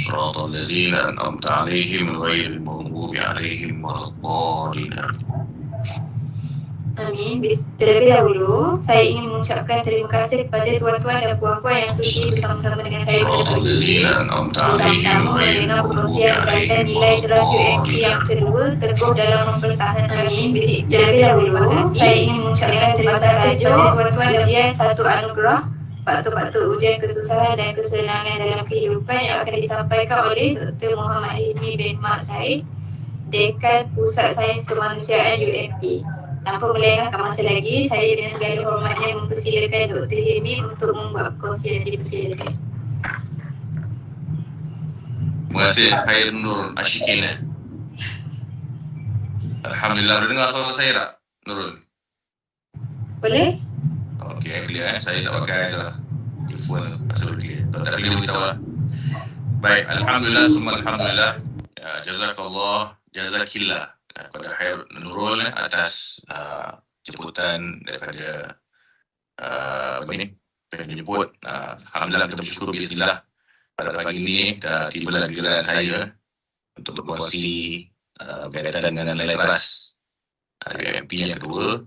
صراط الذين أنعمت عليهم غير المغضوب عليهم ولا الضالين. Amin. Terlebih dahulu, saya ingin mengucapkan terima kasih kepada tuan-tuan dan puan-puan yang sudi bersama-sama dengan saya pada pagi ini bersama-sama mendengar perkongsian berkaitan nilai teras UMP yang kedua, teguh dalam mempertahankan. Amin. Terlebih dahulu, saya ingin mengucapkan terima kasih kepada tuan-tuan dan puan satu anugerah faktor-faktor ujian kesusahan dan kesenangan dalam kehidupan yang akan disampaikan oleh Dr. Muhammad Hilmi bin Mak Said, Dekan Pusat Sains Kemanusiaan UMP. Tanpa melengahkan masa lagi, saya dengan segala hormatnya mempersilakan Dr. Hilmi untuk membuat perkongsian. Dipersilakan. Terima kasih Khair Nur Ashikin. Alhamdulillah, boleh dengar suara saya tak, Nurul? Boleh? Okey, clear. Saya tak pakai dah earphone pasal clear. Kalau tak clear beritahu lah. Baik, Alhamdulillah, semua Alhamdulillah. Ya, jazakallah, jazakillah kepada Khair Nurul atas jemputan daripada penjemput. Alhamdulillah, kita bersyukur bismillah pada pagi ini tibalah giliran saya untuk berkongsi berkaitan dengan nilai teras UMP yang kedua.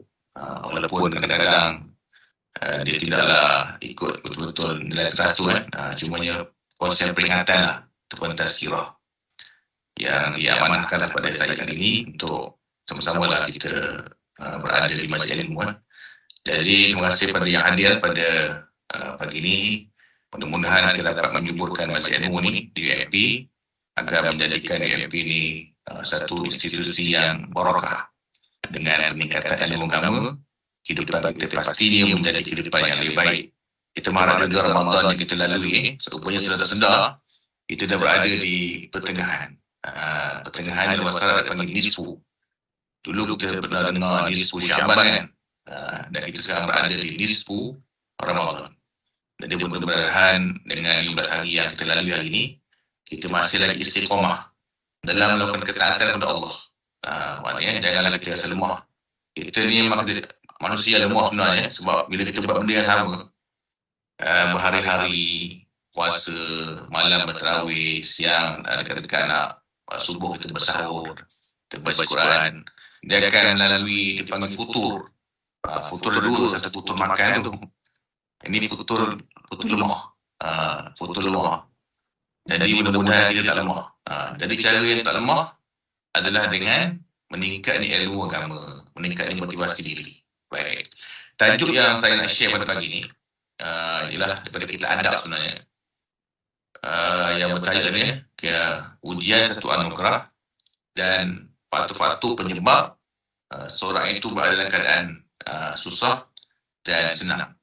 Walaupun kadang-kadang dia tidaklah ikut betul-betul nilai teras tu cumanya konsep peringatan lah ataupun tazkirah yang diamanahkan pada saya kali ini untuk sama-sama lah kita berada di majlis ilmu. Jadi terima kasih kepada yang hadir pada pagi ini. Mudah-mudahan kita dapat menyuburkan majlis ilmu ini di UMP agar menjadikan UMP ini satu institusi yang barakah dengan peningkatan ilmu agama. Kehidupan kita pastinya menjadi kehidupan yang lebih baik. Kita mengharap juga Ramadan yang kita lalui, rupanya sedar-sedar kita dah berada di pertengahan. Pertengahan dalam masyarakat panggil nisfu. Dulu kita pernah dengar nisfu Syaban kan, dan kita sekarang berada di nisfu Ramadan. Jadi mudah-mudahan dengan 15 hari yang kita lalui hari ini, kita masih lagi istiqamah dalam melakukan ketaatan kepada Allah. Maknanya janganlah kita rasa lemah. Kita ni memang manusia lemah sebenarnya, sebab bila kita buat benda yang sama, berhari-hari puasa, malam bertarawih, siang dekat-dekat nak subuh kita bersahur, kita baca Quran, dia akan melalui dipanggil futur. Futur ada dua, satu futur makan tu, ini futur lemah. Futur lemah. Jadi mudah-mudahan kita tak lemah. Jadi cara yang tak lemah adalah dengan meningkatkan ilmu agama, meningkatkan motivasi diri. Baik. Tajuk yang saya nak share pada pagi ini ialah daripada kita adab sebenarnya. Yang bertajuk ni ujian satu anugerah dan faktor-faktor penyebab seorang itu berada dalam keadaan susah dan senang.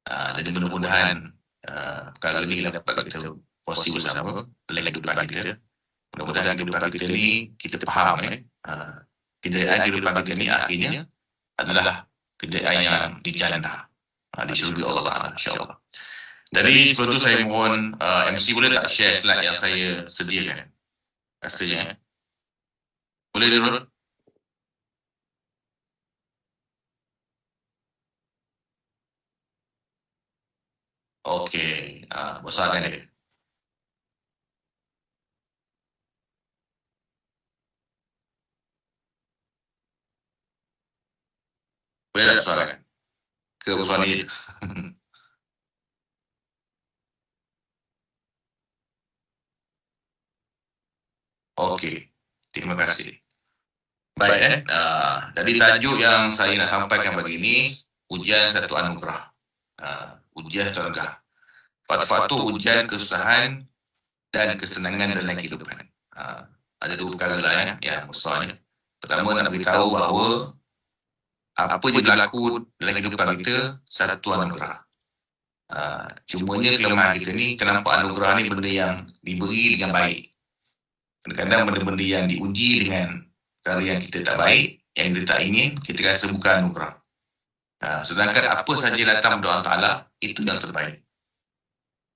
Jadi mudah-mudahan perkara ini dapat kita kongsi bersama dalam kehidupan kita. Mudah-mudahan kehidupan kita ni kita faham kejayaan kehidupan kita ni akhirnya adalah kejayaan yang di jannah, di syurga Allah insya-Allah. Jadi sebelum tu saya mohon MC boleh tak share slide yang saya sediakan? Rasanya boleh Nurul? Okey, besarkan dia. Boleh tak besarkan? Ke besar ni? Okey, terima kasih. Baik jadi tajuk yang saya nak sampaikan pagi ini, ujian satu anugerah. Ujian satu anugerah. Faktor-faktor ujian kesusahan dan kesenangan dalam kehidupan. Ada dua perkara lah yang besarnya. Pertama nak beritahu bahawa apa je berlaku dalam kehidupan kita satu anugerah. Cumanya kelemahan kita ni, kenapa anugerah ni benda yang diberi dengan baik. Kadang-kadang benda-benda yang diuji dengan perkara yang kita tak baik, yang kita tak ingin, kita rasa bukan anugerah. Sedangkan apa sahaja datang dari Allah Ta'ala, itu yang terbaik.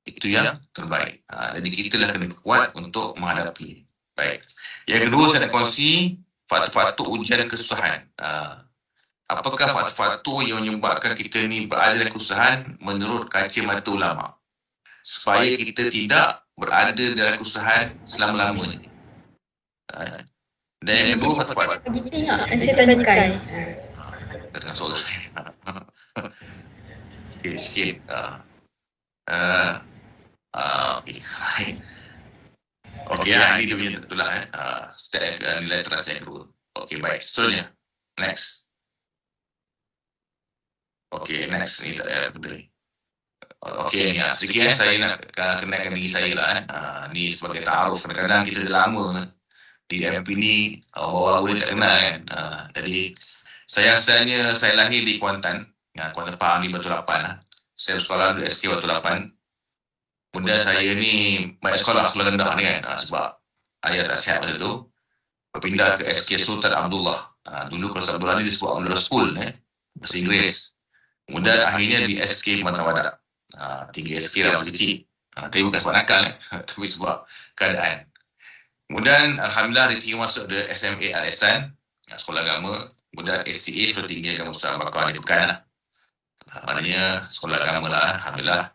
Itu yang terbaik. Jadi kita lah kena kuat untuk menghadapi. Baik. Yang kedua saya nak kongsi faktor-faktor ujian kesusahan. Apakah faktor-faktor yang menyebabkan kita ni berada dalam kesusahan menurut kacamata ulama? Supaya kita tidak berada dalam kesusahan selama-lamanya. Dan yang kedua cepat. Begini ya, saya tanya. Dengan soalan. Okey, sikit. Okey, ini dia punya betul lah. Step nilai teras yang kedua. Okey, baik. Seterusnya. Next. Okey, next. Ni tak ada betul. Okey, ni sekian saya nak kenalkan diri saya lah. Ni sebagai ta'aruf. Kadang-kadang kita dah lama di MP ni, baru boleh tak kenal kan. Jadi, saya asalnya saya lahir di Kuantan. Kuantan Pahang di Batu Lapan. Saya sekolah di SK Batu Lapan. Kemudian saya ni baik sekolah rendah ni kan. Sebab ayah tak sihat pada tu. Berpindah ke SK Sultan Abdullah. Dulu kalau Sultan Abdullah ni disebut Abdullah School. Bahasa Inggeris. Kemudian akhirnya di SK Mata Wadak. 3 SK lah masih kecil. Tapi bukan sebab nakal. Tapi sebab keadaan. Kemudian Alhamdulillah diterima masuk ke SMA Al-Ihsan. Sekolah agama. Kemudian SCA Sekolah Tinggi Agama Ustaz Bakar di Pekan lah. Maknanya sekolah agama lah. Alhamdulillah.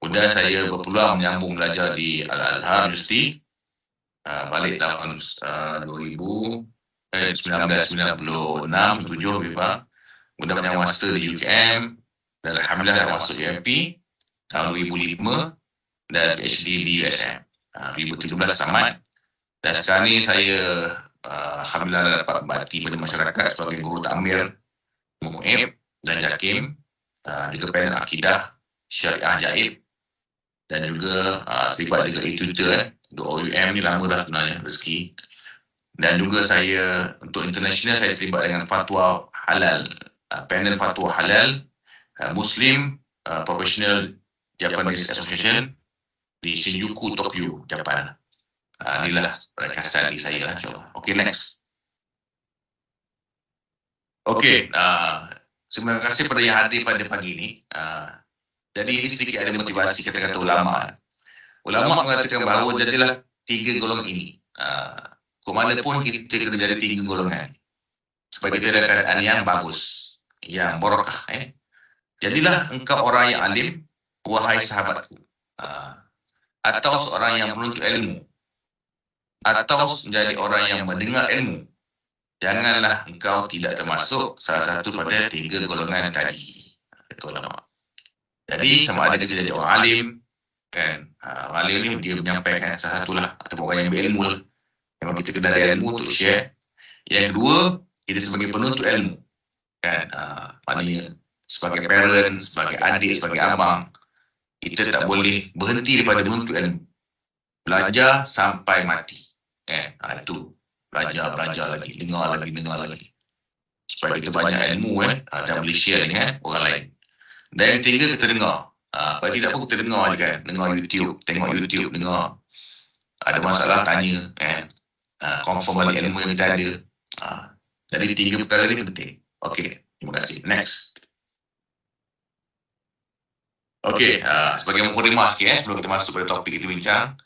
Kemudian saya berpeluang menyambung belajar di Al-Azhar University. Balik tahun 1996-97 lebih kurang. Kemudian menyambung master di UKM. Dan Alhamdulillah dah masuk UMP tahun 2005 dan PhD di USM 2017 tamat. Dan sekarang ni saya Alhamdulillah dapat bakti pada masyarakat sebagai guru takmir, mu'ib dan jakim, juga panel akidah, syariah jaib, dan juga terlibat juga e-tutor. OUM ni lama dah sebenarnya rezeki. Dan juga saya untuk international saya terlibat dengan fatwa halal, panel fatwa halal Muslim Professional Japanese Association di Shinjuku, Tokyo, Japan. Inilah ringkasan dari saya lah, insyaAllah. Okay, next. Okay, terima kasih kepada yang hadir pada pagi ini. Jadi ini sedikit ada motivasi kata-kata ulama'. Ulama' mengatakan bahawa jadilah 3 golongan ini. Ke mana pun kita kena jadi 3 golongan. Supaya kita ada keadaan yang bagus, yang barakah. Jadilah engkau orang yang alim, wahai sahabatku. Atau seorang yang menuntut ilmu. Atau menjadi orang yang mendengar ilmu. Janganlah engkau tidak termasuk salah satu pada 3 golongan tadi. Kata ulama. Jadi sama ada kita jadi orang alim, kan? Orang alim ni dia menyampaikan salah satulah, atau orang yang berilmu lah. Memang kita kena ada ilmu untuk share. Yang kedua, kita sebagai penuntut ilmu, kan? Maknanya sebagai parent, sebagai adik, sebagai abang, kita tak boleh berhenti daripada menuntut ilmu. Belajar sampai mati. Itu belajar lagi, dengar lagi. Supaya kita banyak ilmu dan boleh share dengan orang lain. Dan yang ketiga, kita dengar. Kalau tidak pun kita dengar je kan. Dengar YouTube, tengok YouTube, dengar. Ada masalah, tanya. Confirm balik ilmu yang kita ada. Jadi 3 perkara ni penting. Okey, terima kasih. Next. Okey, sebagai mukadimah sikit sebelum kita masuk pada topik kita bincang.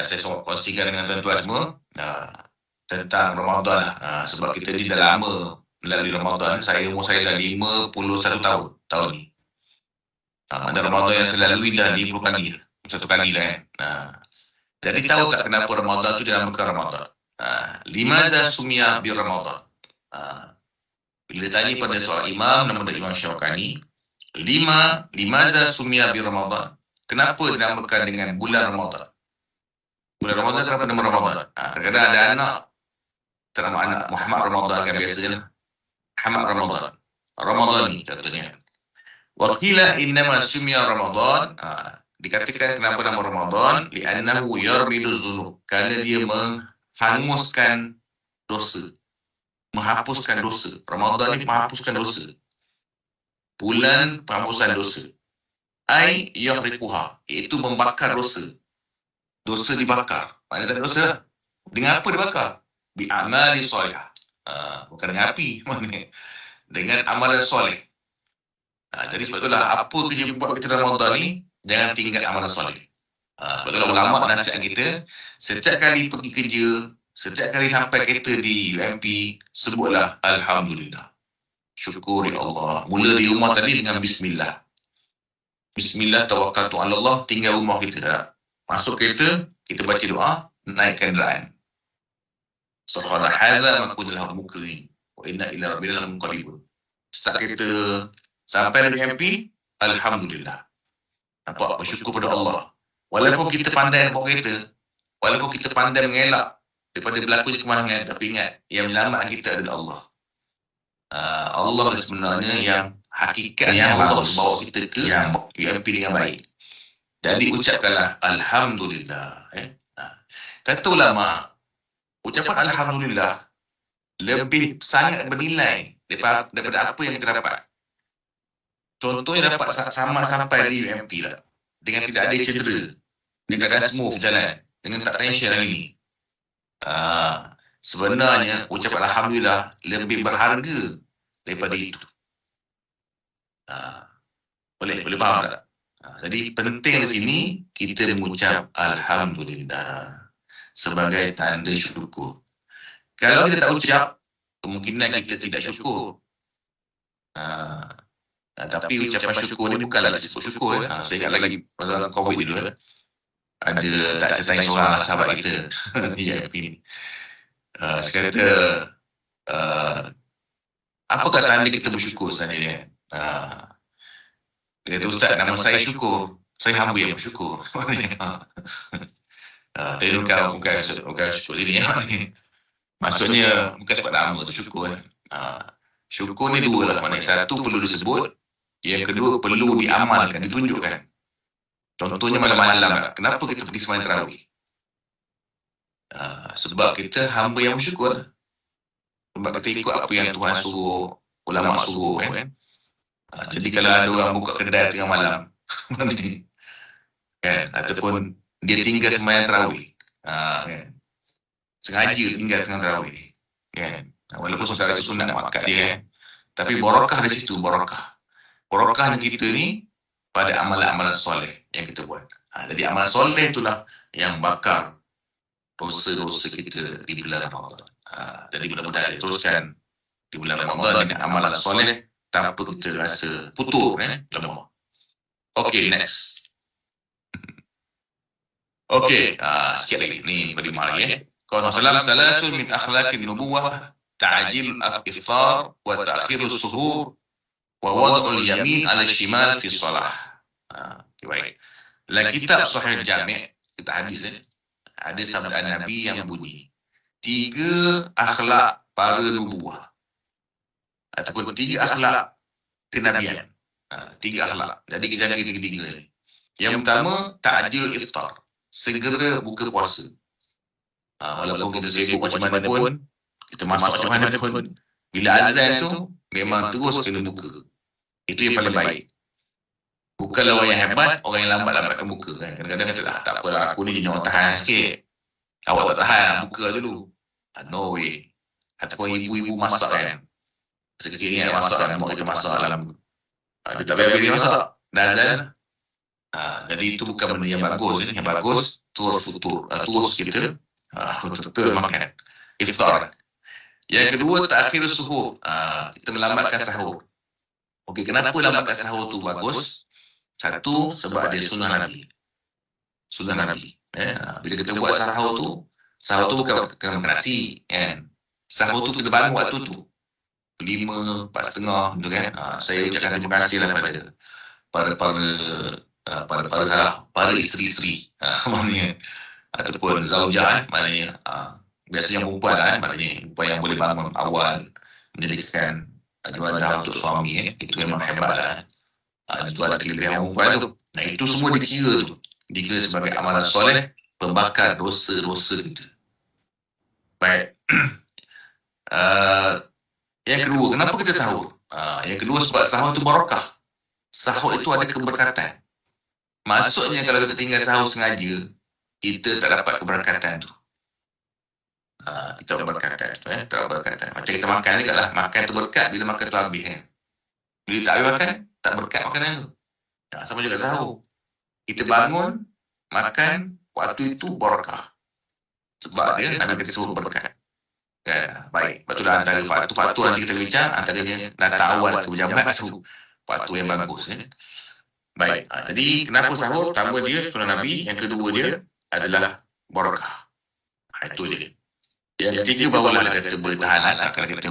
Saya kongsikan dengan tuan-tuan semua tentang Ramadan lah. Sebab kita ni dah lama melalui Ramadan. Umur saya dah 51 tahun ni. Ada Ramadan yang saya lalui dah 50 kali. Satu kali lah kan. Jadi tahu tak kenapa Ramadan tu dinamakan Ramadan? Limaza sumia bi Ramadan? Bila tanya pada seorang imam, nama dia Imam Syawkani, limaza sumia bi Ramadan? Kenapa dinamakan dengan bulan Ramadan? Bulan Ramadan kenapa nama Ramadan? Kadang-kadang ada anak ternama anak Muhammad Ramadan kan biasanya. Muhammad Ramadan. Ramadan ni contohnya. Waqila innama sumia Ramadan. Dikatakan kenapa nama Ramadan? Li'annahu yarmidu dzunub. Kerana dia menghanguskan dosa. Menghapuskan dosa. Ramadan ni menghapuskan dosa. Bulan penghapusan dosa. Ai yahriquha. Iaitu membakar dosa. Dosa dibakar. Maknanya tak dosa. Dengan apa dibakar? Bi'amali soleh. Bukan dengan api. Maknanya dengan amalan soleh. Jadi sebab itulah apa kerja buat kita dalam Ramadan ni, jangan tinggal amalan soleh. Sebab itulah ulama' nasihat kita, setiap kali pergi kerja, setiap kali sampai kereta di UMP, sebutlah Alhamdulillah. Syukuri Allah. Mula di rumah tadi dengan Bismillah. Bismillah tawakkaltu ala Allah, tinggal rumah kita tak. Masuk kereta, kita baca doa, naik kenderaan. Sahara hadza makunlah mukrim wa inna ila rabbina munqalibun. Start kereta sampai di MP, alhamdulillah. Nampak, bersyukur pada Allah. Walaupun kita pandai bawa kereta, walaupun kita pandai mengelak daripada berlakunya kemalangan, tapi ingat, yang menyelamatkan kita adalah Allah. Allah sebenarnya yang hakikatnya Allah bawa kita ke UMP dengan baik. Jadi ucapkanlah alhamdulillah. Kata ulama, ucapan alhamdulillah lebih sangat bernilai daripada apa yang kita dapat. Contohnya dapat sama sampai di UMP lah, dengan tidak ada cedera, dengan keadaan smooth jalan, dengan tak tension lagi ni. Sebenarnya ucapan alhamdulillah lebih berharga daripada itu. Boleh faham tak? Jadi penting di sini kita mengucap alhamdulillah sebagai tanda syukur. Kalau kita tak ucap, kemungkinan kita tidak syukur. Tapi ucapan syukur ni bukanlah disebut syukur. Saya ingat lagi pasal COVID dulu. Ada tak saya tanya seorang sahabat kita di IP ni. Saya kata, apakah tanda kita bersyukur sebenarnya? Dia kata, Ustaz, nama saya syukur. Saya hamba yang bersyukur. Tapi bukan syukur sini. Maksudnya, bukan sebab nama tu syukur. Syukur ni dua lah. Maknanya satu perlu disebut, yang kedua perlu diamalkan, ditunjukkan. Contohnya malam-malam, kenapa kita pergi sembahyang tarawih? Sebab kita hamba yang bersyukur. Sebab kita ikut apa yang Tuhan suruh, ulama suruh kan. Jadi kalau ada orang buka kedai tengah malam, kan, ataupun dia tinggal sembahyang tarawih, kan, sengaja tinggal tengah tarawih, kan, walaupun saudara itu sunat makat dia, kan, tapi barakah di situ, barakahnya kita ni pada amalan-amalan soleh yang kita buat. Jadi amalan soleh itulah yang bakar dosa-dosa kita di bulan Ramadan. Jadi mudah-mudahan kita teruskan di bulan Ramadan dengan amalan soleh tanpa kita rasa putus, lemah. Okay, next. Okay, sikit lagi. Ni beri mari. Qala salasun min akhlaqin nubuwah ta'jil al-iftar wa ta'khir as-suhur wa wad'u al-yamin 'ala al-shimal fi shalah. Baik. Dalam kitab Sahih Jami', kita hadis ada sabda Nabi yang bunyi 3 akhlak para nubuwah ataupun 3 akhlak kenabian. 3 akhlak. Jadi kita jaga ketiga ni. Yang pertama, ta'jil iftar, segera buka puasa. Walaupun kita sibuk macam mana pun, kita masak macam mana pun, bila azan tu memang terus kena buka. Itu yang paling baik. Bukanlah orang yang hebat, orang yang lambat-lambatkan buka kan. Kadang-kadang kita tak apalah, aku ni jangan tahan sikit. Awak tak tahan, buka dulu. No way. Ataupun ibu-ibu masak kan. Sekecil ni masak kan, mak kita masak dalam. Dia tak payah dia masak. Dah azan. Jadi itu bukan benda yang bagus. Yang bagus, terus futur. Terus kita betul-betul makan. Iftar. Yang kedua, ta'khir suhur. Kita melambatkan sahur. Okey, kenapa lambatkan sahur tu bagus? Satu, sebab dia sunnah Nabi. Sunnah Nabi. Bila kita buat sahur tu bukan kena makan nasi. Kan? Sahur tu kita bangun waktu tu. 5, 4:30 tu kan. Saya ucapkan terima kasih lah pada isteri-isteri. Maknanya, ataupun zaujah, maknanya biasanya perempuan lah, maknanya perempuan yang boleh bangun awal, menjadikan juadah untuk suami. Itu memang hebat lah. Itu ada kelebihan perempuan tu. Nah, itu semua dikira sebagai amalan soleh, pembakar dosa-dosa kita. Baik. Yang kedua, kenapa kita sahur? Yang kedua, sebab sahur itu barakah. Sahur itu ada keberkatan. Maksudnya kalau kita tinggal sahur sengaja, kita tak dapat keberkatan tu. Kita tak berkatan. Macam kita makan ni lah, makan tu berkat bila makan tu habis kan. Bila tak habis makan, tak berkat makanan tu. Sama juga sahur. Kita bangun, makan, waktu itu barakah. Sebab dia Nabi kita suruh berkat. Baik, betul dah antara faktor nanti kita bincang, antaranya data awal ke pejabat tu faktor yang bagus. Baik. Jadi kenapa sahur? Pertama dia sunnah Nabi, yang kedua dia adalah barakah. Itu dia. Yang ketiga barulah kata boleh tahan lah. Kalau kita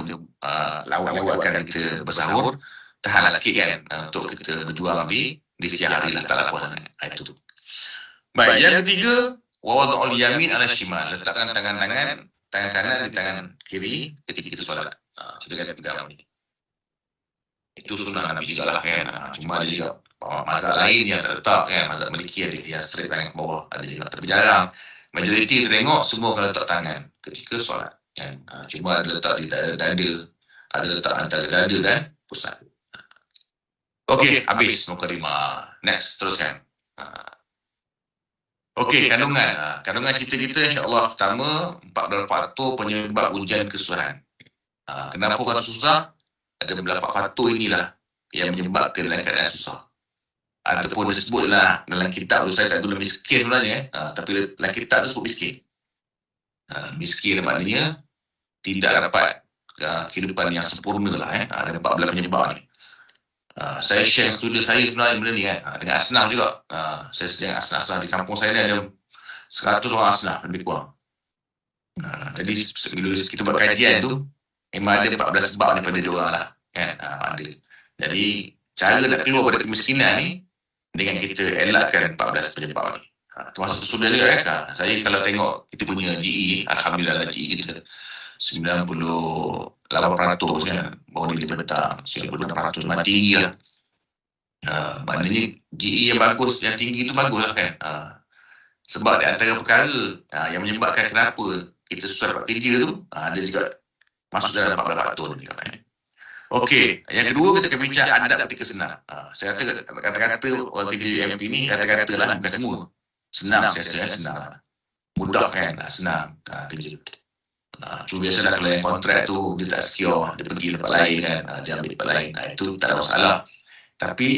lawak-lawakkan kita bersahur, tahanlah sikit kan untuk kita berjuang di siang hari lah, tak lapar sangat. Itu. Baik, yang ketiga, wawadul yamin ala shimal. Letakkan tangan kanan di tangan kiri ketika kita solat. Kita pegang ni. Itu sunnah Nabi juga lah kan. Cuma dia juga mazhab lain yang terletak kan, mazhab Maliki ada yang straight tangan ke bawah, ada juga, tapi jarang. Majoriti tengok semua akan letak tangan ketika solat kan. Cuma ada letak di dada, ada letak antara dada dan pusat. Okey, habis mukadimah. Next, teruskan. Okey, kandungan. Kandungan kita insya-Allah pertama 14 faktor penyebab hujan kesusahan. Kenapa orang susah? Ada beberapa faktor inilah yang menyebabkan dalam keadaan susah. Ataupun disebutlah dalam kitab tu, saya tak guna miskin sebenarnya, tapi dalam kitab tu sebut miskin. Miskin maknanya tidak dapat kehidupan yang sempurna lah. Ada 14 penyebab ni. Saya share studi saya sebenarnya benda ni kan, dengan asnaf juga. Saya sedang asnaf di kampung saya ni ada 100 orang asnaf lebih kurang. Jadi bila kita buat kajian tu, memang ada 14 sebab daripada dia orang lah kan. Ada. Jadi cara nak keluar daripada kemiskinan ni dengan kita elakkan 14 penyebab ni. Termasuk sudah juga kan. Saya kalau tengok kita punya GE, alhamdulillah GE kita 98% kan, baru dia betang 96% memang tinggi lah. Maknanya GE yang bagus, yang tinggi tu bagus lah kan. Sebab di antara perkara yang menyebabkan kenapa kita susah dapat kerja tu, ada juga masuk dalam 14 faktor ni kan. Okey, yang kedua kita akan bincang adab ketika senang. Saya kata-kata orang kerja UMP ni kata-kata lah, bukan semua. Senang, saya senang. Mudah kan, senang kerja. Cuma biasalah kalau yang kontrak tu dia tak secure, dia pergi tempat lain kan, dia ambil tempat lain. Itu tak ada masalah. Tapi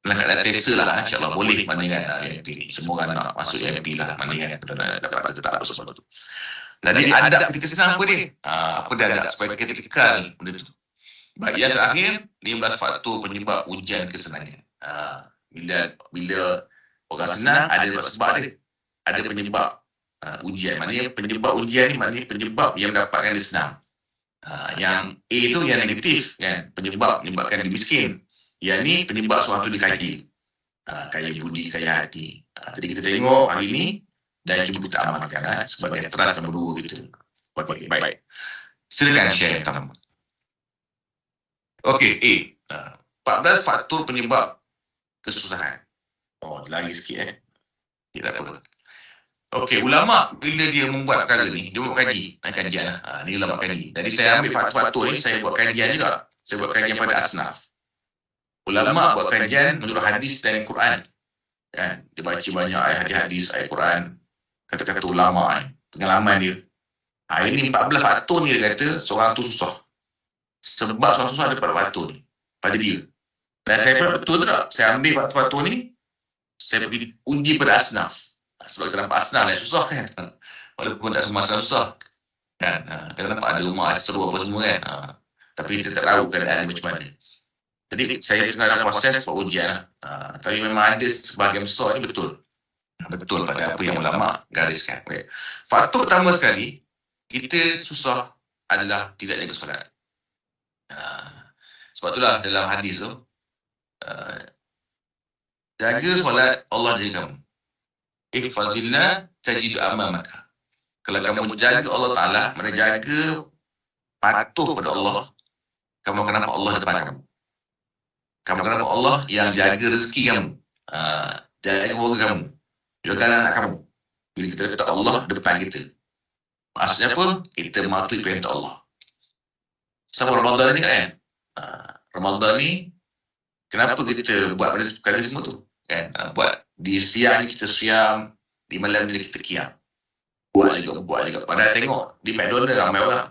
dalam keadaan selesa lah, insyaAllah boleh bandingkan UMP ni. Semua orang nak masuk UMP lah, bandingkan dapat tetap apa semua tu. Jadi adab ketika senang apa dia? Apa dia adab supaya kita kekal benda tu? Baik, yang terakhir 15 faktor penyebab ujian kesenangan. Bila orang senang ada sebab dia, ada penyebab ujian. Maknanya penyebab ujian ni maknanya penyebab yang mendapatkan dia senang. Yang A tu yang negatif kan, menyebabkan dia miskin. Yang ni penyebab sesuatu dikaji. Kaya budi, kaya hati. Jadi kita tengok hari ni dan cuba kita amalkan sebagai teras nombor 2 kita. Baik. Silakan share pertama. Okey, A. 14 faktor penyebab kesusahan. Lagi sikit tidak apa. Okey, ulama bila dia membuat perkara ni, dia buat kajian lah. Ni ulama kaji. Jadi saya ambil faktor-faktor ni, saya buat kajian juga. Saya buat kajian pada asnaf. Ulama buat kajian menurut hadis dan Quran. Kan? Dia baca banyak ayat hadis, ayat Quran, kata-kata ulama pengalaman dia. Ini 14 faktor ni dia kata seorang tu susah. Sebab seorang susah ada 14 faktor ni pada dia. Dan saya pun betul tak? Saya ambil faktor-faktor ni, saya pergi uji pada asnaf. Sebab kita nampak asnaf yang susah kan. Walaupun tak semua asnaf susah. Kan? Kita nampak ada rumah seru apa semua kan. Tapi kita tak tahu keadaan macam mana. Jadi saya tengah dalam proses buat ujian lah. Tapi memang ada sebahagian besar ni betul. Betul pada apa yang ulama gariskan. Okay. Faktor pertama sekali, kita susah adalah tidak jaga solat. Sebab itulah dalam hadis tu, jaga solat, Allah jaga kamu. Ihfazillah tajidu amamaka. Kalau kamu jaga Allah Ta'ala, menjaga patuh pada Allah, kamu akan nampak Allah depan kamu. Kamu akan nampak Allah yang jaga rezeki kamu, jaga keluarga kamu, jaga anak kamu. Bila kita letak Allah depan kita, maksudnya apa? Kita mematuhi perintah Allah. Sama Ramadan ni kan? Ramadan ni, kenapa kita buat perkara semua tu? Kan? Buat di siang kita siam, di malam ni kita qiyam. Buat juga. Padahal tengok di McDonald ramai orang.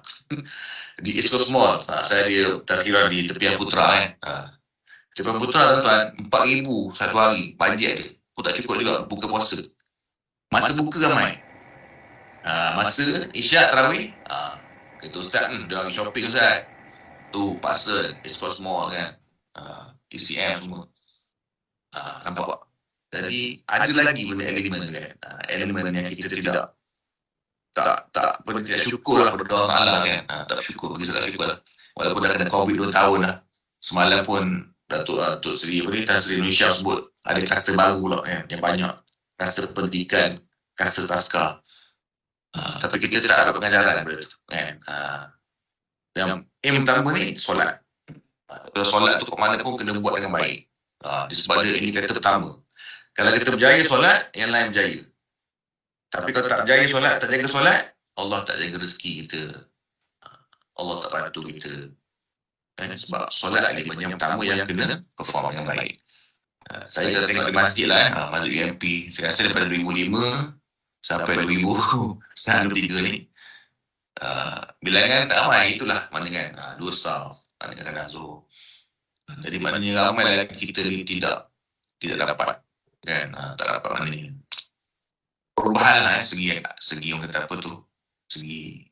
Di East Coast Mall, saya ada tazkirah di tepian Putra kan. Tepian Putra tuan 4,000 satu hari bajet dia. Pun tak cukup juga buka puasa. Masa buka ramai. Masa Isyak Tarawih, kata Ustaz, dia pergi shopping Ustaz. Tu pasal East Coast Mall kan. TCM semua. Jadi ada lagi benda elemen kan. Elemen yang kita tidak syukur lah kepada Allah Ta'ala kan. Tak syukur, kita tak syukur. Walaupun dah kena COVID 2 tahun lah. Semalam pun Datuk Seri Tan Sri Indonesia sebut ada kluster baru pula kan, yang banyak kluster pendidikan, kluster taska. Tapi kita tak dapat pengajaran daripada tu kan. Yang aim utama ni solat. Kalau solat tu kat mana pun kena buat dengan baik. Sebab dia indikator pertama. Kalau kita berjaya solat, yang lain berjaya. Tapi kalau tak berjaya solat, tak jaga solat, Allah tak jaga rezeki kita. Allah tak bantu kita. Sebab solat elemen yang pertama yang kena perform yang baik. Saya dah tengok di masjid lah, masjid UMP. Saya rasa daripada 2005 sampai 2023 ni, bilangan tak ramai, itulah mana kan. Dosa, kadang-kadang Zuhur. Jadi maknanya ramai lagi kita ni tidak dapat kan, tak dapat maknanya perubahan lah segi orang kata apa tu, segi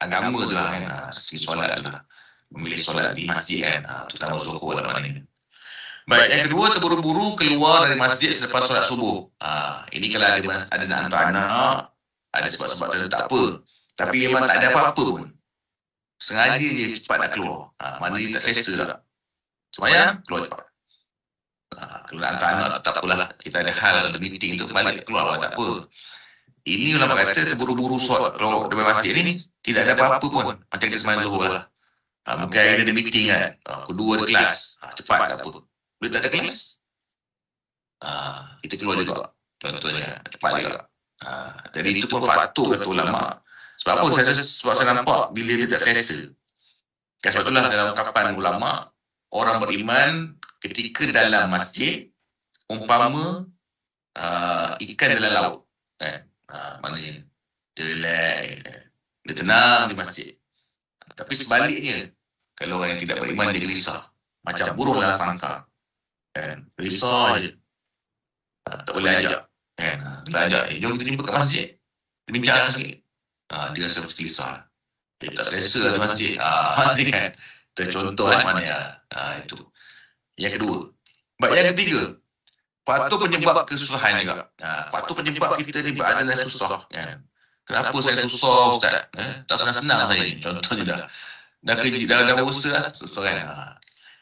agama tu lah kan, segi solat tu lah, memilih solat di masjid kan, terutama Zuhur lah maknanya. Baik, yang kedua, terburu-buru keluar dari masjid selepas solat subuh. Ini kalau ada nak hantar anak, ada sebab-sebab tertentu tak apa, tapi memang tak ada apa-apa pun, sengaja je cepat nak keluar. Mana dia tak selesa tak, semayang keluar cepat. Kalau nak hantar anak tak apalah, kita ada hal, ada meeting tu, balik keluar tak apa. Ini ulama kata terburu-buru solat keluar dari masjid ni tidak ada apa-apa pun, macam kita semayang Zuhur lah. Mungkin ada meeting kan, kedua ada kelas, cepat tak apa. Boleh tak ada kelas, kita keluar juga, contohnya cepat juga. Jadi itu pun faktor kata ulama. Sebab apa? Sebab saya nampak bila dia tak selesa. Sebab itulah dalam ungkapan ulama, orang beriman ketika dalam masjid umpama ikan dalam laut kan. Maknanya dia relax, dia tenang di masjid. Tapi sebaliknya, kalau orang yang tidak beriman dia gelisah, macam burung dalam sangkar kan, gelisah je, tak boleh ajak kan. Kita ajak, jom kita jumpa kat masjid, kita bincang sikit, dia rasa gelisah, dia tak selesa dalam masjid. Ni kan, tercontoh mana itu. Yang kedua. Baik, yang ketiga, faktor penyebab kesusahan juga. Faktor penyebab kita ni berada dalam susah kan. Kenapa saya susah Ustaz? Tak senang-senang saya ni. Contohnya dah kerja, dah berusaha susah kan.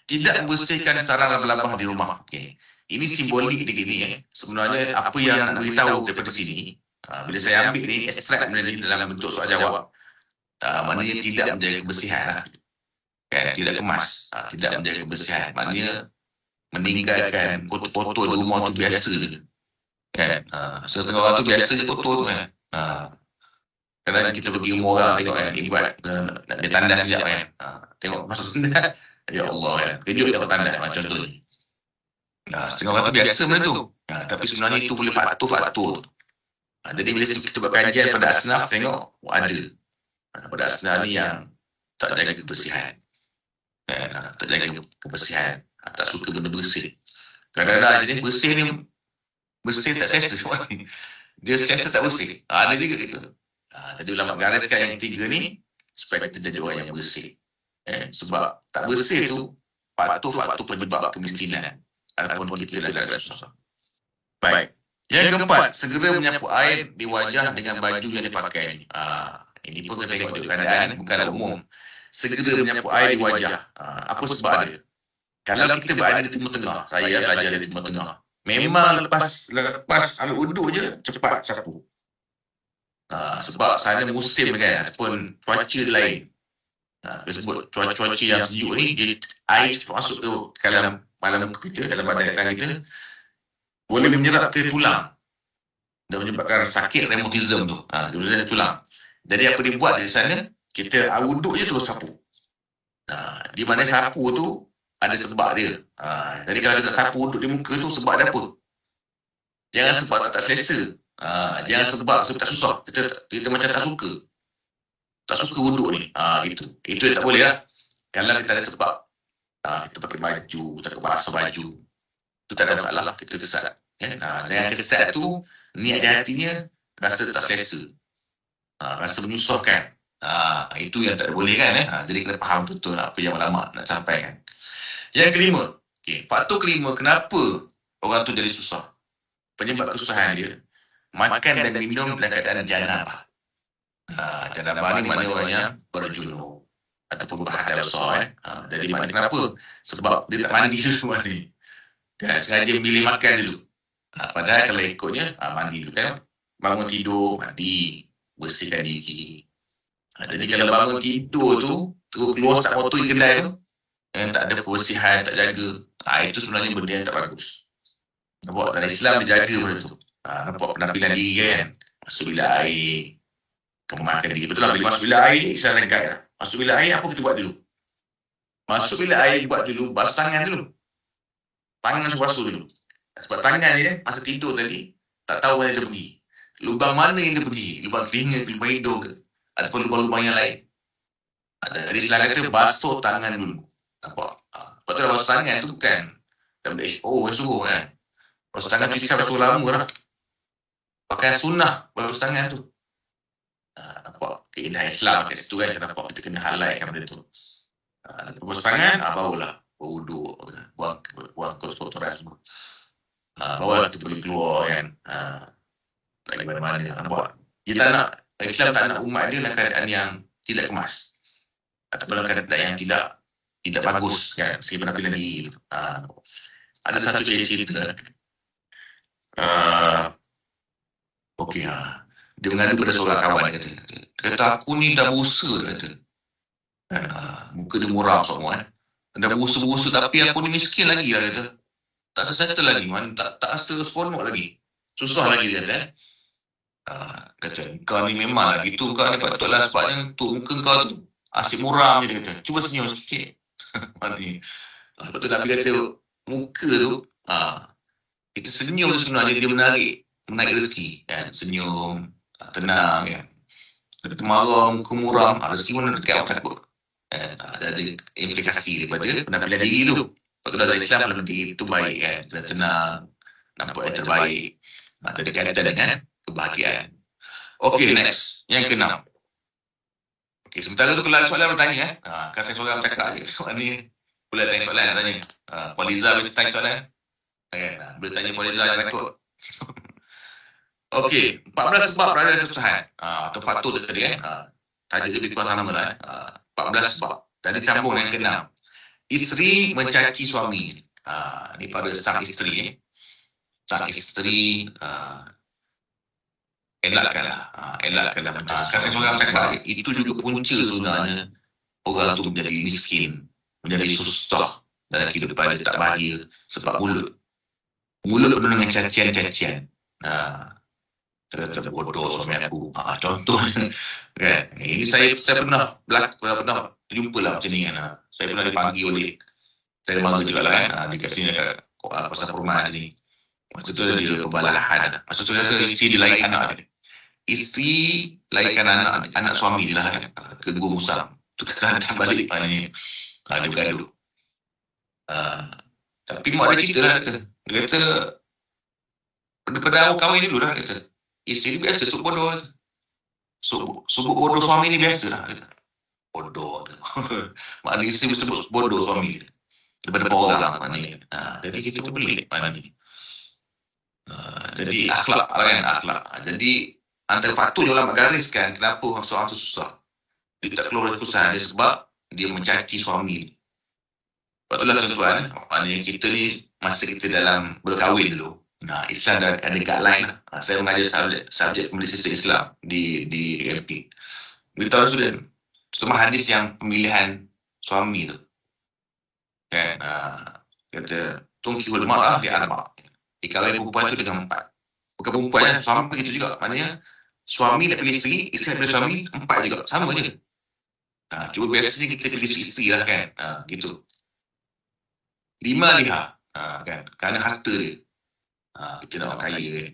Tidak membersihkan sarang laba-laba di rumah. Okay. Ini simbolik ni gini sebenarnya apa yang nak beritahu daripada sini, bila saya ambil ni, ekstrak benda ni dalam bentuk soal jawab, maknanya tidak menjaga kebersihan lah. Kan, tidak kemas, tidak menjaga kebersihan. Maknanya meninggalkan foto-foto di rumah tu biasa je. Kan, setengah orang tu biasa je foto tu kan. Kadang kita pergi rumah orang tengok kan, ibat nak dia tandas sekejap kan. Tengok masuk tandas, ya Allah kan, kejut tengok tandas macam tu ni. Setengah orang tu biasa benda tu. Tapi sebenarnya itu boleh faktor-faktor. Jadi bila kita buat kajian pada asnaf, tengok ada. Pada asnaf ni yang tak jaga kebersihan. Tak jaga kebersihan, tak suka benda bersih. Kadang-kadang jadi bersih ni, bersih tak selesa. Dia selesa tak bersih. Ada juga gitu. Jadi ulama gariskan yang ketiga ni supaya kita jadi orang yang bersih. Sebab tak bersih tu faktor-faktor penyebab kemiskinan ataupun kita dalam susah. Baik. Yang keempat, segera menyapu air di wajah dengan baju yang dipakai. Ini pun kita tengok keadaan, bukanlah umum. Segera menyapu air di wajah. Apa sebab dia? Kalau kita berada di Timur Tengah, saya belajar di Timur Tengah, memang lepas ambil uduk je, cepat sapu. Sebab sana musim kan, ataupun cuaca lain. Kita sebut cuaca yang sejuk ni, air cepat masuk ke dalam malam kita, dalam badan kita, boleh menyerap ke tulang dan menyebabkan sakit rheumatism tu. Dia tulang. Jadi apa dia buat di sana, kita wuduk je terus sapu. Di mana sapu tu ada sebab dia. Jadi kalau kita sapu wuduk di muka tu, sebab dia apa? Jangan sebab tak selesa. Jangan sebab tak susah. Kita macam tak suka. Tak suka wuduk ni. Itu yang tak boleh lah. Kalau kita ada sebab, kita pakai baju, kita basah baju, itu tak ada masalah, kita kesat. Yang kesat tu, niat di hatinya rasa tak selesa, rasa menyusahkan. Itu yang tak boleh kan. Jadi kena faham betul apa yang ulama nak sampaikan. Yang kelima, faktor kelima kenapa orang tu jadi susah. penyebab kesusahan dia makan dan minum dalam keadaan janabah. Janabah ni maknanya orangnya berjunub ataupun berhadas besar. Jadi maknanya kenapa? Sebab dia tak mandi dulu ni. Dia sengaja pilih makan dulu. Padahal kalau ikutnya mandi dulu kan. Bangun tidur, mandi, bersihkan diri. Jadi kalau bangun tidur tu, terus keluar tak motor di kedai tu, tak ada kebersihan, tak jaga. Itu sebenarnya benda yang tak bagus. Nampak? Dalam Islam dia jaga benda tu. Nampak penampilan diri kan. Masuk bilik air, kemaskan diri. Betul lah, bila masuk bilik air ni, Islam dah guide lah. Masuk bilik air, apa kita buat dulu? Masuk bilik air, buat dulu, basuh tangan dulu. Tangan basuh dulu. Sebab tangan ni, masa tidur tadi, tak tahu mana dia pergi. Lubang mana yang dia pergi? Lubang telinga, lubang hidung ke? Ataupun lubang-lubang yang lain. Jadi Islam kata basuh tangan dulu. Nampak? Lepas tu dah basuh tangan tu kan WHO suruh kan. Basuh tangan tu Islam basuh lama lah. Pakai sunnah basuh tangan tu. Nampak? Keindahan Islam kat situ kan. Nampak kita kena highlightkan benda tu. Basuh tangan, barulah berwuduk, buang kotoran semua. Barulah kita pergi keluar kan. Lagi mana-mana. Nampak? Dia tak nak, Islam tak nak umat dia dalam keadaan yang tidak kemas. Ataupun dalam keadaan yang tidak bagus kan. Segi penampilan diri. Ada satu cerita. Okey. Dia mengadu pada seorang kawan dia kata, aku ni dah berusaha kata. Muka dia muram semua dah berusaha tapi aku ni miskin lagi lah kata. Tak settle lagi man. Tak rasa seronok lagi. Susah lagi dia kata. Kata, kau ni memang lah gitu. Kau ni patutlah sebabnya tu muka kau tu asyik muram je kata. Cuba senyum sikit. Lepas tu Nabi kata, muka tu kita senyum tu sebenarnya dia menarik rezeki kan. Senyum, tenang kan. Kita marah, muka muram, rezeki mana dekat orang takut. Ada implikasi daripada penampilan diri tu. Lepas tu dalam Islam penampilan diri tu baik kan. Dan tenang, nampak yang terbaik. Ada kaitan dengan kebahagiaan. Okey, next. Yang keenam. Okey, sementara tu kalau ada soalan bertanya kan saya seorang bercakap je. Ni boleh tanya soalan nak tanya. Puan Liza boleh tanya soalan. Boleh tanya Puan Liza jangan takut. Okey, 14 sebab berada kesusahan. Atau faktor tadi tajuk dia lebih kurang sama lah. 14 sebab. Tadi sambung yang keenam. Isteri mencaci suami. Ni pada sang isteri. Sang isteri elakkanlah mencaci. Kan saya seorang cakap itu juga punca sebenarnya orang tu menjadi miskin, menjadi susah dalam kehidupan dia, tak bahagia sebab mulut penuh dengan cacian-cacian. Dia kata bodoh suami aku. Contoh kan. Ini saya pernah jumpa lah macam ni kan. Saya pernah dipanggil oleh saya mangga juga lah kan. Dekat sini dekat pasar perumahan ni. Masa tu dia kebalahan. Masa tu kata isteri dia lain anak dia. Isteri laikan anak suami dia lah kan. Ke guru musam. Tu kata datang balik ni. Dia bergaduh. Tapi mak dia cerita lah kata. Dia kata pada awal kahwin dulu lah kata. Isteri dia biasa sebut bodoh. Sebut bodoh suami ni biasa lah kata. Bodoh. Maknanya isteri sebut bodoh suami dia. Daripada orang maknanya. Jadi kita pelik maknanya. Jadi akhlak kan, akhlak. Jadi antara faktor dalam gariskan kenapa seorang tu susah. Dia tak keluar dari kesusahan dia sebab dia mencaci suami. Sebab itulah tuan-tuan, maknanya kita ni masa kita dalam berkahwin dulu. Islam dah ada guideline lah. Saya mengajar subjek pembelajaran Islam di UMP. Beritahu student, terutama hadis yang pemilihan suami tu. Kan, kata tungkihul mar'ah bi arba'. Dikawin perempuan itu dengan 4. Bukan perempuan, suami begitu juga. Maknanya, suami nak pilih isteri, isteri nak pilih suami, 4 juga. Sama je. Cuba biasanya kita pilih isteri lah kan. Gitu. 5 liha. Kan? Kerana harta dia. Kita nak orang kaya kan.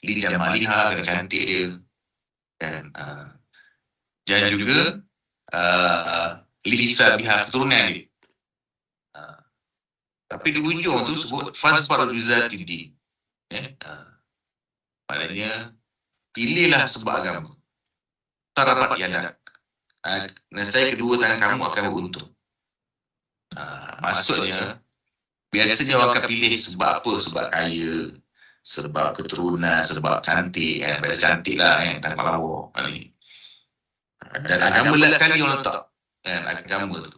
Li jamal liha, kerana cantik dia. Kan? Dan juga, li hisab liha, keturunan dia. Tapi di ujung tu sebut fasbar bizati din. Maknanya pilihlah sebab agama. Tak dapat ialah saya kedua tangan kamu akan beruntung. Maksudnya biasanya orang akan pilih sebab apa? Sebab kaya, sebab keturunan, sebab cantik kan, biasa cantik lah kan, tanpa lawa ni. Dan agama lah sekali orang letak kan, agama tu.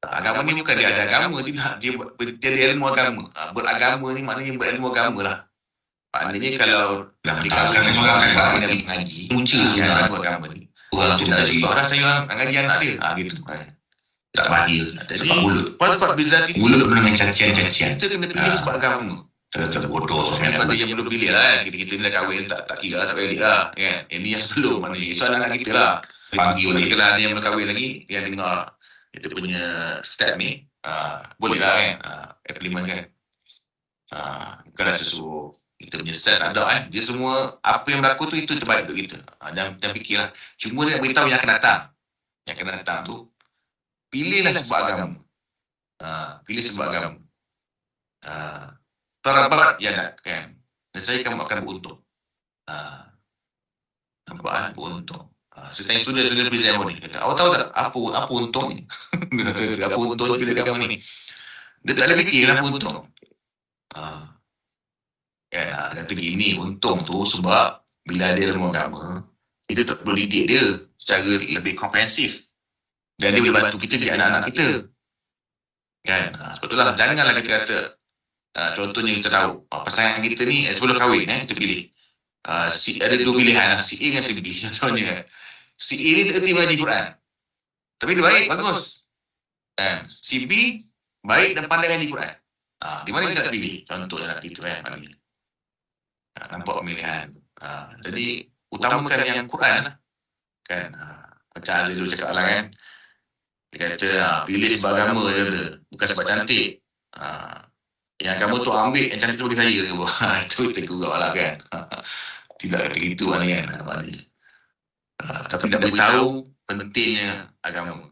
Agama ni bukan dia ada agama, tidak, dia ilmu agama. Beragama ni maknanya berilmu agama lah. Maknanya kalau nak dikatakan orang yang mengaji, punca yang agama ni. Orang tu tak ada orang saya mengaji anak dia, gitu. Tak bahaya, sebab mulut. Sebab bila mulut dengan cacian-cacian, kita kena pilih sebab agama. Kita bodoh, sebenarnya ada yang belum pilih lah. Kita dah kahwin, tak kira, tak pilih lah. Ini yang sebelum, maknanya so anak kita lah. Pagi boleh, kalau ada yang belum kahwin lagi, yang dengar kita punya step ni, boleh lah kan, implement kan. Bukan ada sesuatu, kita punya step tak ada dia semua, apa yang berlaku tu, itu terbaik untuk kita. Jangan fikirlah. Cuma dia nak beritahu yang akan datang. Yang akan datang tu, pilihlah sebab agama. Pilih sebab agama. Terabat dia nak kan. Dan saya akan beruntung. Nampak beruntung. Saya tanya student pilih agama ni. Kata, awak tahu tak apa untung ni? Apa untung pilih agama ni? Dia tak ada fikir apa untung. Kata gini, untung tu sebab bila dia ilmu agama, kita tak perlu didik dia secara lebih komprehensif. Dan dia boleh bantu kita di anak-anak kita. Kan? Betul lah. Janganlah kita kata, contohnya kita tahu, pasangan kita ni sebelum kahwin, kita pilih. Ada dua pilihan, si A dengan si B. Contohnya, si A ni tak terima ngaji Quran. Tapi dia baik, bagus. Si B, baik dan pandai ngaji Quran. Di mana kita tak pilih? Contohnya itu kan. Nampak pemilihan. Jadi, utamakan yang Quran. Kan? Macam Azizul dulu cakap lah kan. Dia kata, pilih sebab agama je, bukan sebab cantik. Yang agama tu ambil, yang cantik tu bagi saya. Itu kita gurau lah kan. Tidak kata gitu kan. Tapi nak beritahu pentingnya agama.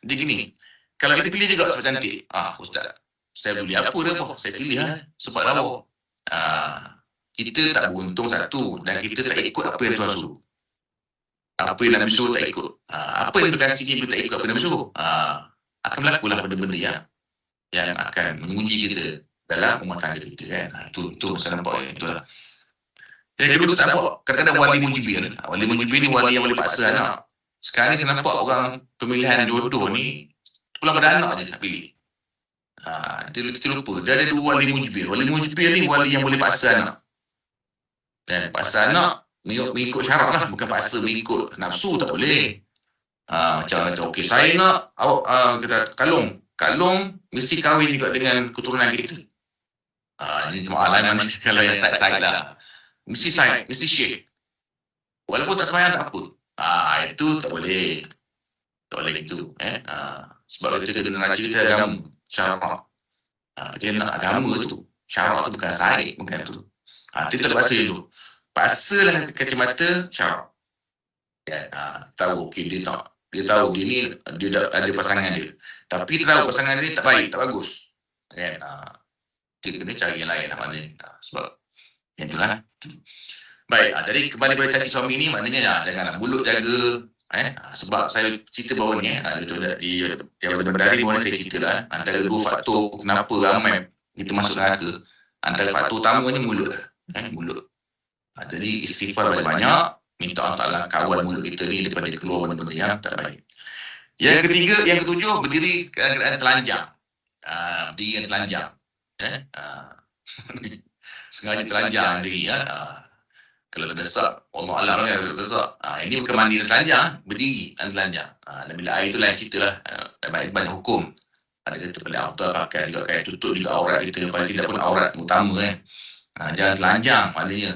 Jadi gini, kalau kita pilih juga sebab cantik, Ustaz, saya beli apa dia apa? Saya pilih lah, sebab lawa. Kita tak beruntung satu, dan kita tak ikut apa yang Tuhan suruh. Apa yang Nabi suruh tak ikut. Apa yang implikasinya bila tak ikut apa yang Nabi suruh. Akan berlakulah benda-benda yang akan menguji kita dalam rumah tangga kita kan. Itu saya nampak itulah. Yang kedua tak nampak, kadang-kadang wali mujibir. Wali mujibir ni wali yang boleh paksa anak. Sekarang ni saya nampak orang pemilihan jodoh ni pulang pada anak je nak pilih. Kita lupa, dia ada dua wali mujibir. Wali mujibir ni wali yang boleh paksa anak. Dan paksa anak mengikut syarat lah, bukan paksa mengikut nafsu, tak boleh. Macam kata, okey saya nak awak kata kalung mesti kahwin juga dengan keturunan kita. Ini cuma alaman kalau yang side lah. Mesti side, mesti share. Walaupun tak semayang tak apa. Itu tak boleh. Tak boleh gitu. Sebab kita kena raja kita agama, syarat. Dia nak agama tu. Syarat tu bukan side, bukan tu. Kita terpaksa tu. Paksalah kacamata syarat. Tahu okey dia tahu dia ni dia ada pasangan dia. Tapi dia tahu pasangan dia tak baik, tak bagus. Kan? Kita kena cari yang lain lah maknanya. Sebab yang itulah. Baik, jadi kembali kepada cari suami ni maknanya janganlah mulut jaga. Sebab saya cerita bawah ni di dari bawah saya cerita lah. Antara dua faktor kenapa ramai kita masuk neraka. Antara faktor utamanya mulut lah. Mulut. Jadi istighfar banyak-banyak, minta Allah Ta'ala kawal mulut kita ni daripada keluar benda-benda yang tak baik. Yang ketiga, yang ketujuh, berdiri keadaan telanjang. Berdiri yang telanjang. Sengaja telanjang diri. Kalau terdesak, Allah Alam kan terdesak. Ini bukan mandi dan telanjang, berdiri dan telanjang. Dan bila air tu lain cerita lah. Banyak hukum. Ada kata pada autor pakai juga kain tutup juga aurat kita. Paling tidak pun aurat utama kan. Jangan telanjang maknanya.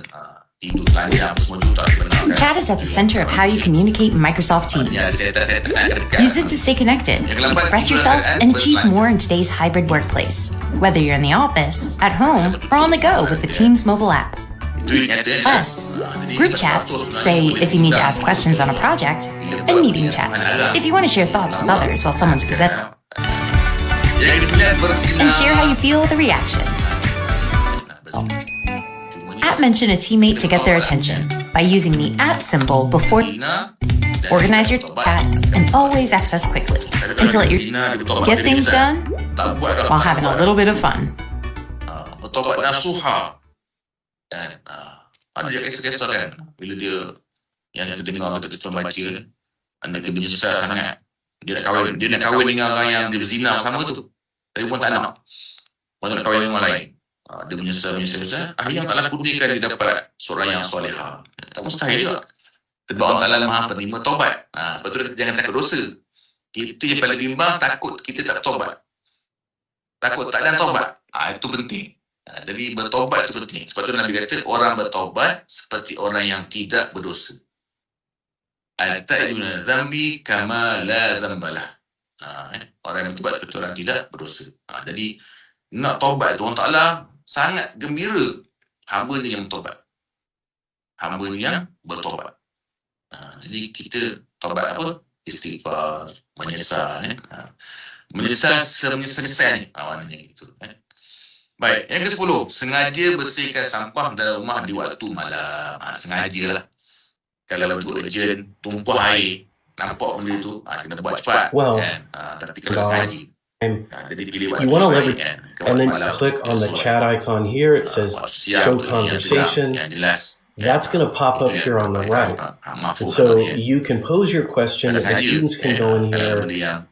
Chat is at the center of how you communicate in Microsoft Teams. Use it to stay connected, express yourself, and achieve more in today's hybrid workplace, whether you're in the office, at home, or on the go with the Teams mobile app. Plus, group chats, say if you need to ask questions on a project, and meeting chats, if you want to share thoughts with others while someone's presenting, and share how you feel with a reaction. @mention a teammate to get their attention by using the @ symbol before. Organize your chat and always access quickly until you get things done while having a little bit of fun. Tobat nasuha. kan. Ada je kisah-kisah kan, bila dia yang kita dengar kita tuan baca, anak dia menyesal sangat. Dia nak kahwin dengan orang yang dia berzina bersama tu. Tapi pun tak nak. Pun nak kahwin dengan orang lain. Dia menyesal. Akhirnya tak laku dia dia dapat seorang yang solehah. Tak mustahil juga. Sebab Allah Ta'ala maha penerima taubat. Sebab tu kita jangan takut dosa. Kita yang paling bimbang takut kita tak taubat. Takut tak ada taubat. Itu penting. Jadi bertaubat itu penting. Sebab tu Nabi kata orang bertaubat seperti orang yang tidak berdosa. Al-ta'ibuna zambi kama la zambalah. Orang yang bertaubat seperti orang tidak berdosa. Jadi nak taubat tu Allah Ta'ala sangat gembira hamba ni yang bertaubat. Hamba ni yang bertaubat. Jadi kita taubat apa? Istighfar, menyesal. Menyesal semenyesal ni. Maknanya itu. Baik, yang ke-10, sengaja bersihkan sampah dalam rumah di waktu malam. Sengajalah. Kalau betul urgent, tumpah air, nampak benda tu, kena buat cepat. Well, kan? Tapi kalau sengaja, jadi pilih you want to waktu leverage, kan? and then click on the chat icon here. It says show conversation. That's going to pop up here on the right. And so you can pose your question. The students can go in here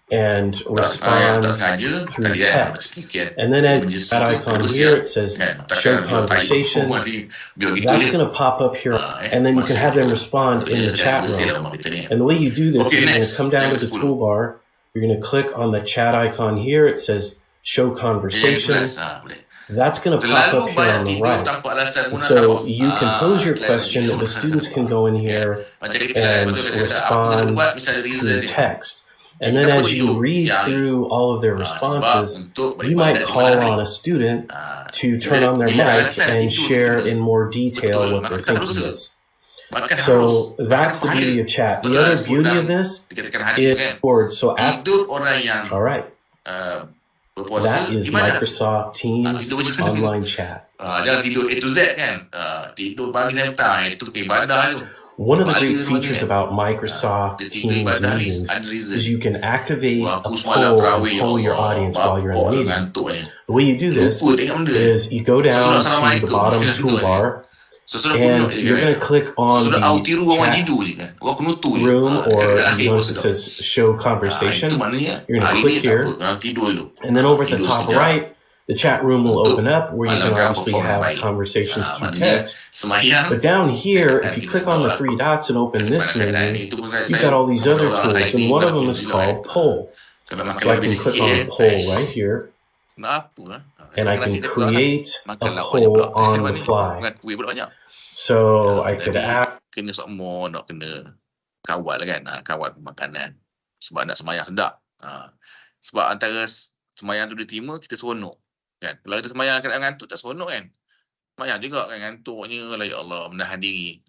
and respond through text. And then at that icon here, it says show conversation. That's going to pop up here. And then you can have them respond in the chat room. And the way you do this, you're going to come down to the toolbar. You're going to click on the chat icon here. It says show conversation. That's going to pop up here on the right. And so you can pose your question. The students can go in here and respond through text. And then as you read through all of their responses, you might call on a student to turn on their mic and share in more detail what their thinking is. So that's the beauty of chat. The other beauty of this is board. So after, all right. That is Microsoft Teams online chat. Jangan tidur A to Z kan. Tidur pagi dan petang itu ibadah tu. One of the great features about Microsoft Teams meetings is you can activate a poll and poll your audience while you're in the meeting. The way you do this is you go down to the bottom toolbar and you're going to click on the chat room, or you notice it says show conversation. You're going to click here, and then over at the top right, the chat room will open up where you can obviously have conversations through text. But down here, if you click on the three dots and open this menu, you've got all these other tools, and one of them is called poll. So I can click on poll right here, and I can create a poll on the fly. So I could ask. Kena semua nak kena kawal kan, kawal makanan sebab nak semayang sedap. Sebab antara semayang tu diterima, kita seronok kan. Kalau kita semayang kadang ngantuk tak seronok kan. Semayang juga kan ngantuknya lah, ya Allah, menahan diri.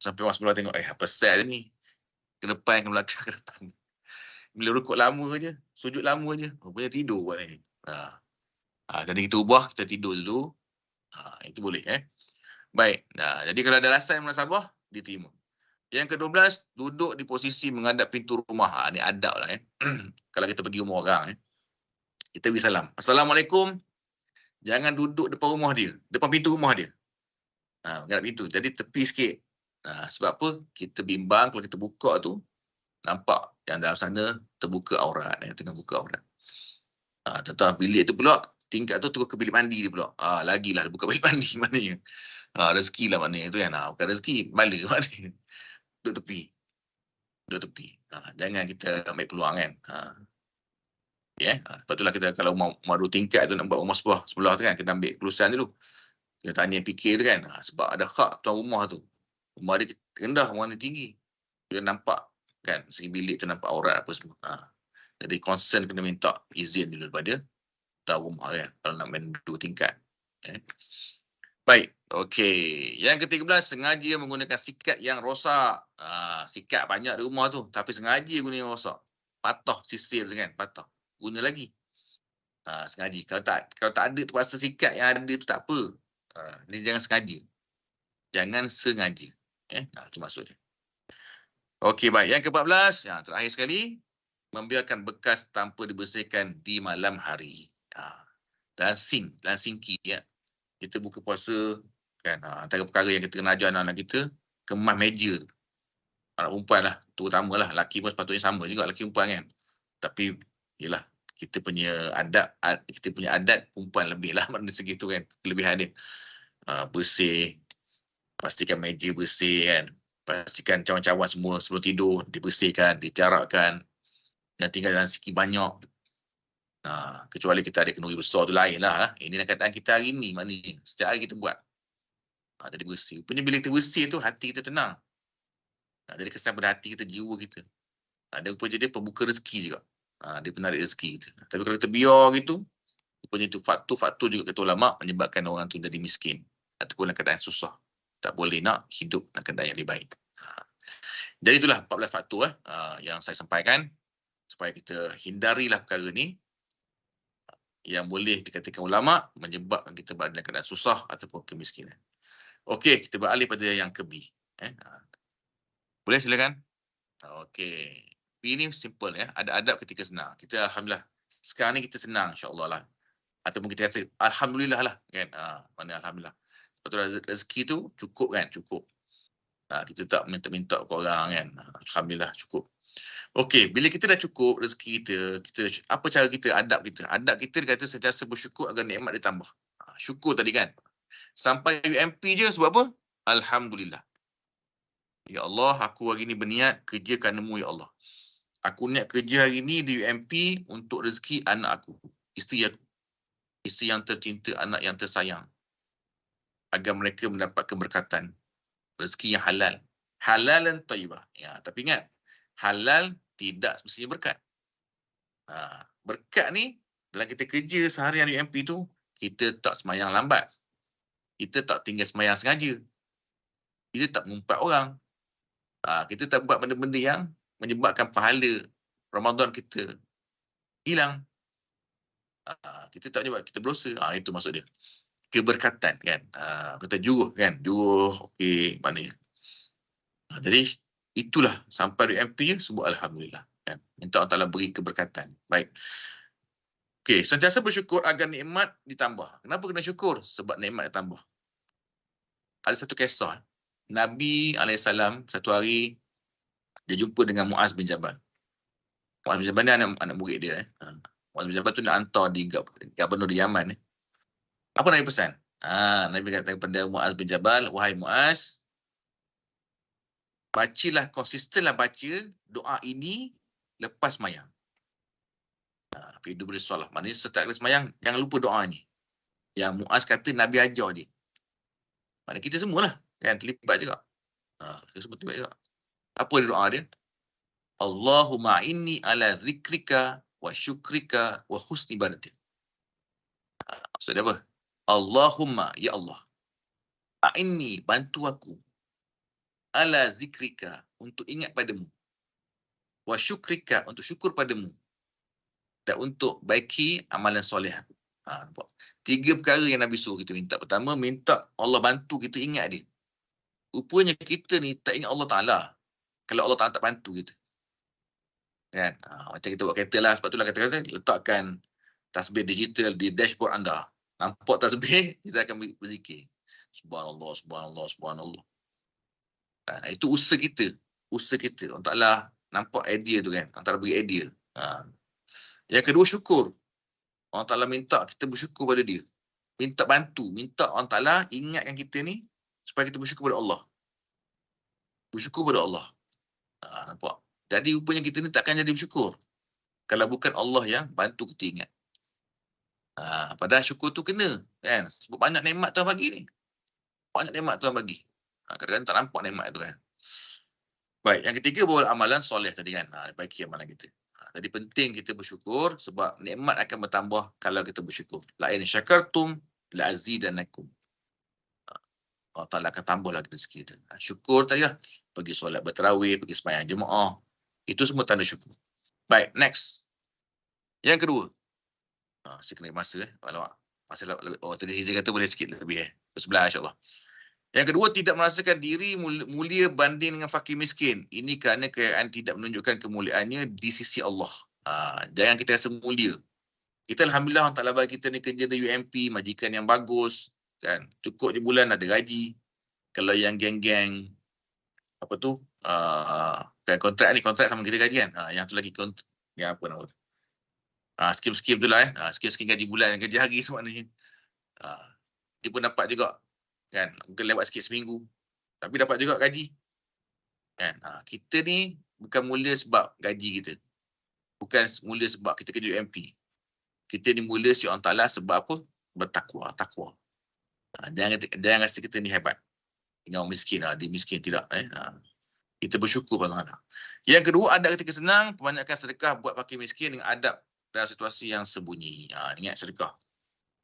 Sampai orang sebelah tengok, apa sel ni? Ke depan, ke belakang, ke depan. Bila rukuk lama je, sujud lama je, rupanya tidur buat ni. Jadi kita ubah, kita tidur dulu. Itu boleh Baik, jadi kalau ada alasan munasabah, diterima. Yang ke-12, duduk di posisi menghadap pintu rumah. Ni adab lah Kalau kita pergi rumah orang kita beri salam. Assalamualaikum. Jangan duduk depan rumah dia, depan pintu rumah dia. Menghadap pintu. Jadi tepi sikit. Sebab apa? Kita bimbang kalau kita buka tu, nampak yang dalam sana terbuka aurat. Yang tengah buka aurat. Tentang bilik tu pula, tingkat tu terus ke bilik mandi dia pula. Lagilah buka bilik mandi maknanya. Rezeki lah maknanya tu kan. Bukan rezeki, bala maknanya. Duduk tepi. Jangan kita ambil peluang kan. Sebab itulah kita kalau rumah 2 tingkat tu nak buat rumah sebelah tu kan, kita ambil keputusan dulu. Kita tanya fikir tu kan. Sebab ada hak tuan rumah tu. Rumah dia rendah, rumah dia tinggi. Dia nampak kan, segi bilik tu nampak aurat apa semua. Jadi concern kena minta izin dulu daripada tuan rumah kan, kalau nak main 2 tingkat. Baik, okey. Yang ke-13, sengaja menggunakan sikat yang rosak. Sikat banyak di rumah tu, tapi sengaja guna yang rosak. Patah sisir tu kan, patah. Guna lagi. Sengaja. Kalau tak ada terpaksa sikat yang ada tu tak apa. Ni jangan sengaja. Jangan sengaja. Itu maksudnya. Okey, baik. Yang ke-14, yang terakhir sekali, membiarkan bekas tanpa dibersihkan di malam hari. Dan sinki Kita buka puasa Kan? Antara perkara yang kita kena ajar anak-anak kita, kemas meja tu. Anak perempuan lah, terutama lah. Laki pun sepatutnya sama juga, laki perempuan kan. Tapi, yelah, kita punya adat perempuan lebih lah mana segi tu kan, kelebihan dia. Bersih, pastikan meja bersih kan. Pastikan cawan-cawan semua sebelum tidur, dibersihkan, dicarakkan. Dan tinggal dalam segi banyak. Kecuali kita ada kenduri besar tu lain lah. Ini keadaan kita hari ni, maknanya setiap hari kita buat. Jadi bersih. Rupanya bila kita bersih tu, hati kita tenang. Jadi kesan pada hati kita, jiwa kita. Dan rupanya dia pembuka rezeki juga. Dia penarik rezeki kita. Tapi kalau kita biar gitu, rupanya itu faktor juga kata ulama menyebabkan orang tu jadi miskin. Ataupun dalam keadaan susah. Tak boleh nak hidup dalam keadaan yang lebih baik. Jadi itulah 14 faktor yang saya sampaikan. Supaya kita hindarilah perkara ni. Yang boleh dikatakan ulama menyebabkan kita berada dalam keadaan susah ataupun kemiskinan. Okey, kita beralih pada yang ke B. Boleh silakan? Okey. B ni simple ya. Ada adab ketika senang. Kita alhamdulillah. Sekarang ni kita senang insya-Allah lah. Ataupun kita kata alhamdulillah lah kan. Mana alhamdulillah. Betul rezeki tu cukup kan? Cukup. Kita tak minta-minta ke orang kan. Alhamdulillah cukup. Okey, bila kita dah cukup rezeki kita apa cara kita, adab kita? Adab kita dia kata sentiasa bersyukur agar nikmat ditambah. Syukur tadi kan. Sampai UMP je sebab apa? Alhamdulillah. Ya Allah, aku hari ni berniat kerja kerana-Mu ya Allah. Aku niat kerja hari ni di UMP untuk rezeki anak aku, isteri aku. Isteri yang tercinta, anak yang tersayang. Agar mereka mendapat keberkatan. Rezeki yang halal. Halalan thayyibah. Ya, tapi ingat, halal tidak semestinya berkat. Berkat ni, dalam kita kerja seharian UMP tu, kita tak semayang lambat. Kita tak tinggal semayang sengaja. Kita tak mengumpat orang. Kita tak buat benda-benda yang menyebabkan pahala Ramadan kita hilang. Kita tak menyebabkan kita berdosa. Itu maksud dia. Keberkatan kan. Kata juruh kan. Juruh, okey, maknanya. Jadi, itulah sampai UMP je sebut Alhamdulillah. Kan? Minta Allah Ta'ala beri keberkatan. Baik. Okey, sentiasa bersyukur agar nikmat ditambah. Kenapa kena syukur? Sebab nikmat ditambah. Ada satu kisah. Nabi SAW satu hari dia jumpa dengan Muaz bin Jabal. Muaz bin Jabal ni anak murid dia. Muaz bin Jabal tu nak hantar di gubernur di Yaman. Apa Nabi pesan? Nabi kata kepada Muaz bin Jabal, wahai Muaz, bacalah, konsistenlah baca doa ini lepas semayang. Fidu berisalah. Maknanya setiap kali semayang, jangan lupa doa ni. Yang Muaz kata Nabi ajar dia. Maknanya kita semualah kan terlibat juga. Kita semua terlibat juga. Apa dia doa dia? Allahumma inni ala zikrika wa syukrika wa husni ibadatik. Maksudnya apa? Allahumma, ya Allah. A'inni, bantu aku. Ala zikrika, untuk ingat padamu. Wa syukrika, untuk syukur padamu. Dan untuk baiki amalan soleh aku. Nampak? 3 perkara yang Nabi suruh kita minta. Pertama, minta Allah bantu kita ingat dia. Rupanya kita ni tak ingat Allah Ta'ala. Kalau Allah Ta'ala tak bantu kita. Kan? Macam kita buat kereta lah. Sebab itulah kata-kata letakkan tasbih digital di dashboard anda. Nampak tasbih, kita akan berzikir. Subhanallah, subhanallah, subhanallah. Itu usaha kita. Usaha kita. Allah Ta'ala nampak idea tu kan. Allah Ta'ala beri idea. Yang kedua, syukur. Allah Ta'ala minta kita bersyukur pada dia. Minta bantu. Minta Allah Ta'ala ingatkan kita ni supaya kita bersyukur pada Allah. Bersyukur pada Allah. Nampak? Jadi rupanya kita ni takkan jadi bersyukur kalau bukan Allah yang bantu kita ingat. Padahal syukur tu kena. Kan? Sebab banyak nikmat Tuhan bagi ni. Banyak nikmat Tuhan bagi. Kadang-kadang tak nampak nikmat tu kan. Baik, yang ketiga bahawa amalan soleh tadi kan. Baiki amalan kita. Jadi penting kita bersyukur sebab nikmat akan bertambah kalau kita bersyukur. La in syakartum la azidannakum. Allah Ta'ala akan tambah lagi rezeki kita. Syukur tadi lah. Pergi solat bertarawih, pergi sembahyang jemaah. Itu semua tanda syukur. Baik, next. Yang kedua. Saya kena masa. Tadi saya kata boleh sikit lebih. Sebelah insyaAllah. Yang kedua, tidak merasakan diri mulia banding dengan fakir miskin. Ini kerana kekayaan tidak menunjukkan kemuliaannya di sisi Allah. Jangan kita rasa mulia. Kita Alhamdulillah Allah Ta'ala bagi kita ni kerja di UMP, majikan yang bagus. kan. Cukup je bulan ada gaji. Kalau yang geng-geng apa tu kan kontrak sama kita gaji kan. Yang tu lagi yang apa nama tu. Skim-skim tu lah skim-skim gaji bulan, gaji hari semaknanya. Dia pun dapat juga kan, mungkin lewat sikit seminggu tapi dapat juga gaji kan. Kita ni bukan mulia sebab gaji kita, bukan mulia sebab kita kerja UMP. Kita ni mulia si Allah Ta'ala sebab apa? Bertakwa. Jangan rasa kita ni hebat dengan orang miskin, dia miskin, tidak. Kita bersyukur pada Allah. Yang kedua, adab ketika senang, perbanyakkan sedekah buat fakir miskin dengan adab dalam situasi yang sembunyi. Ingat sedekah.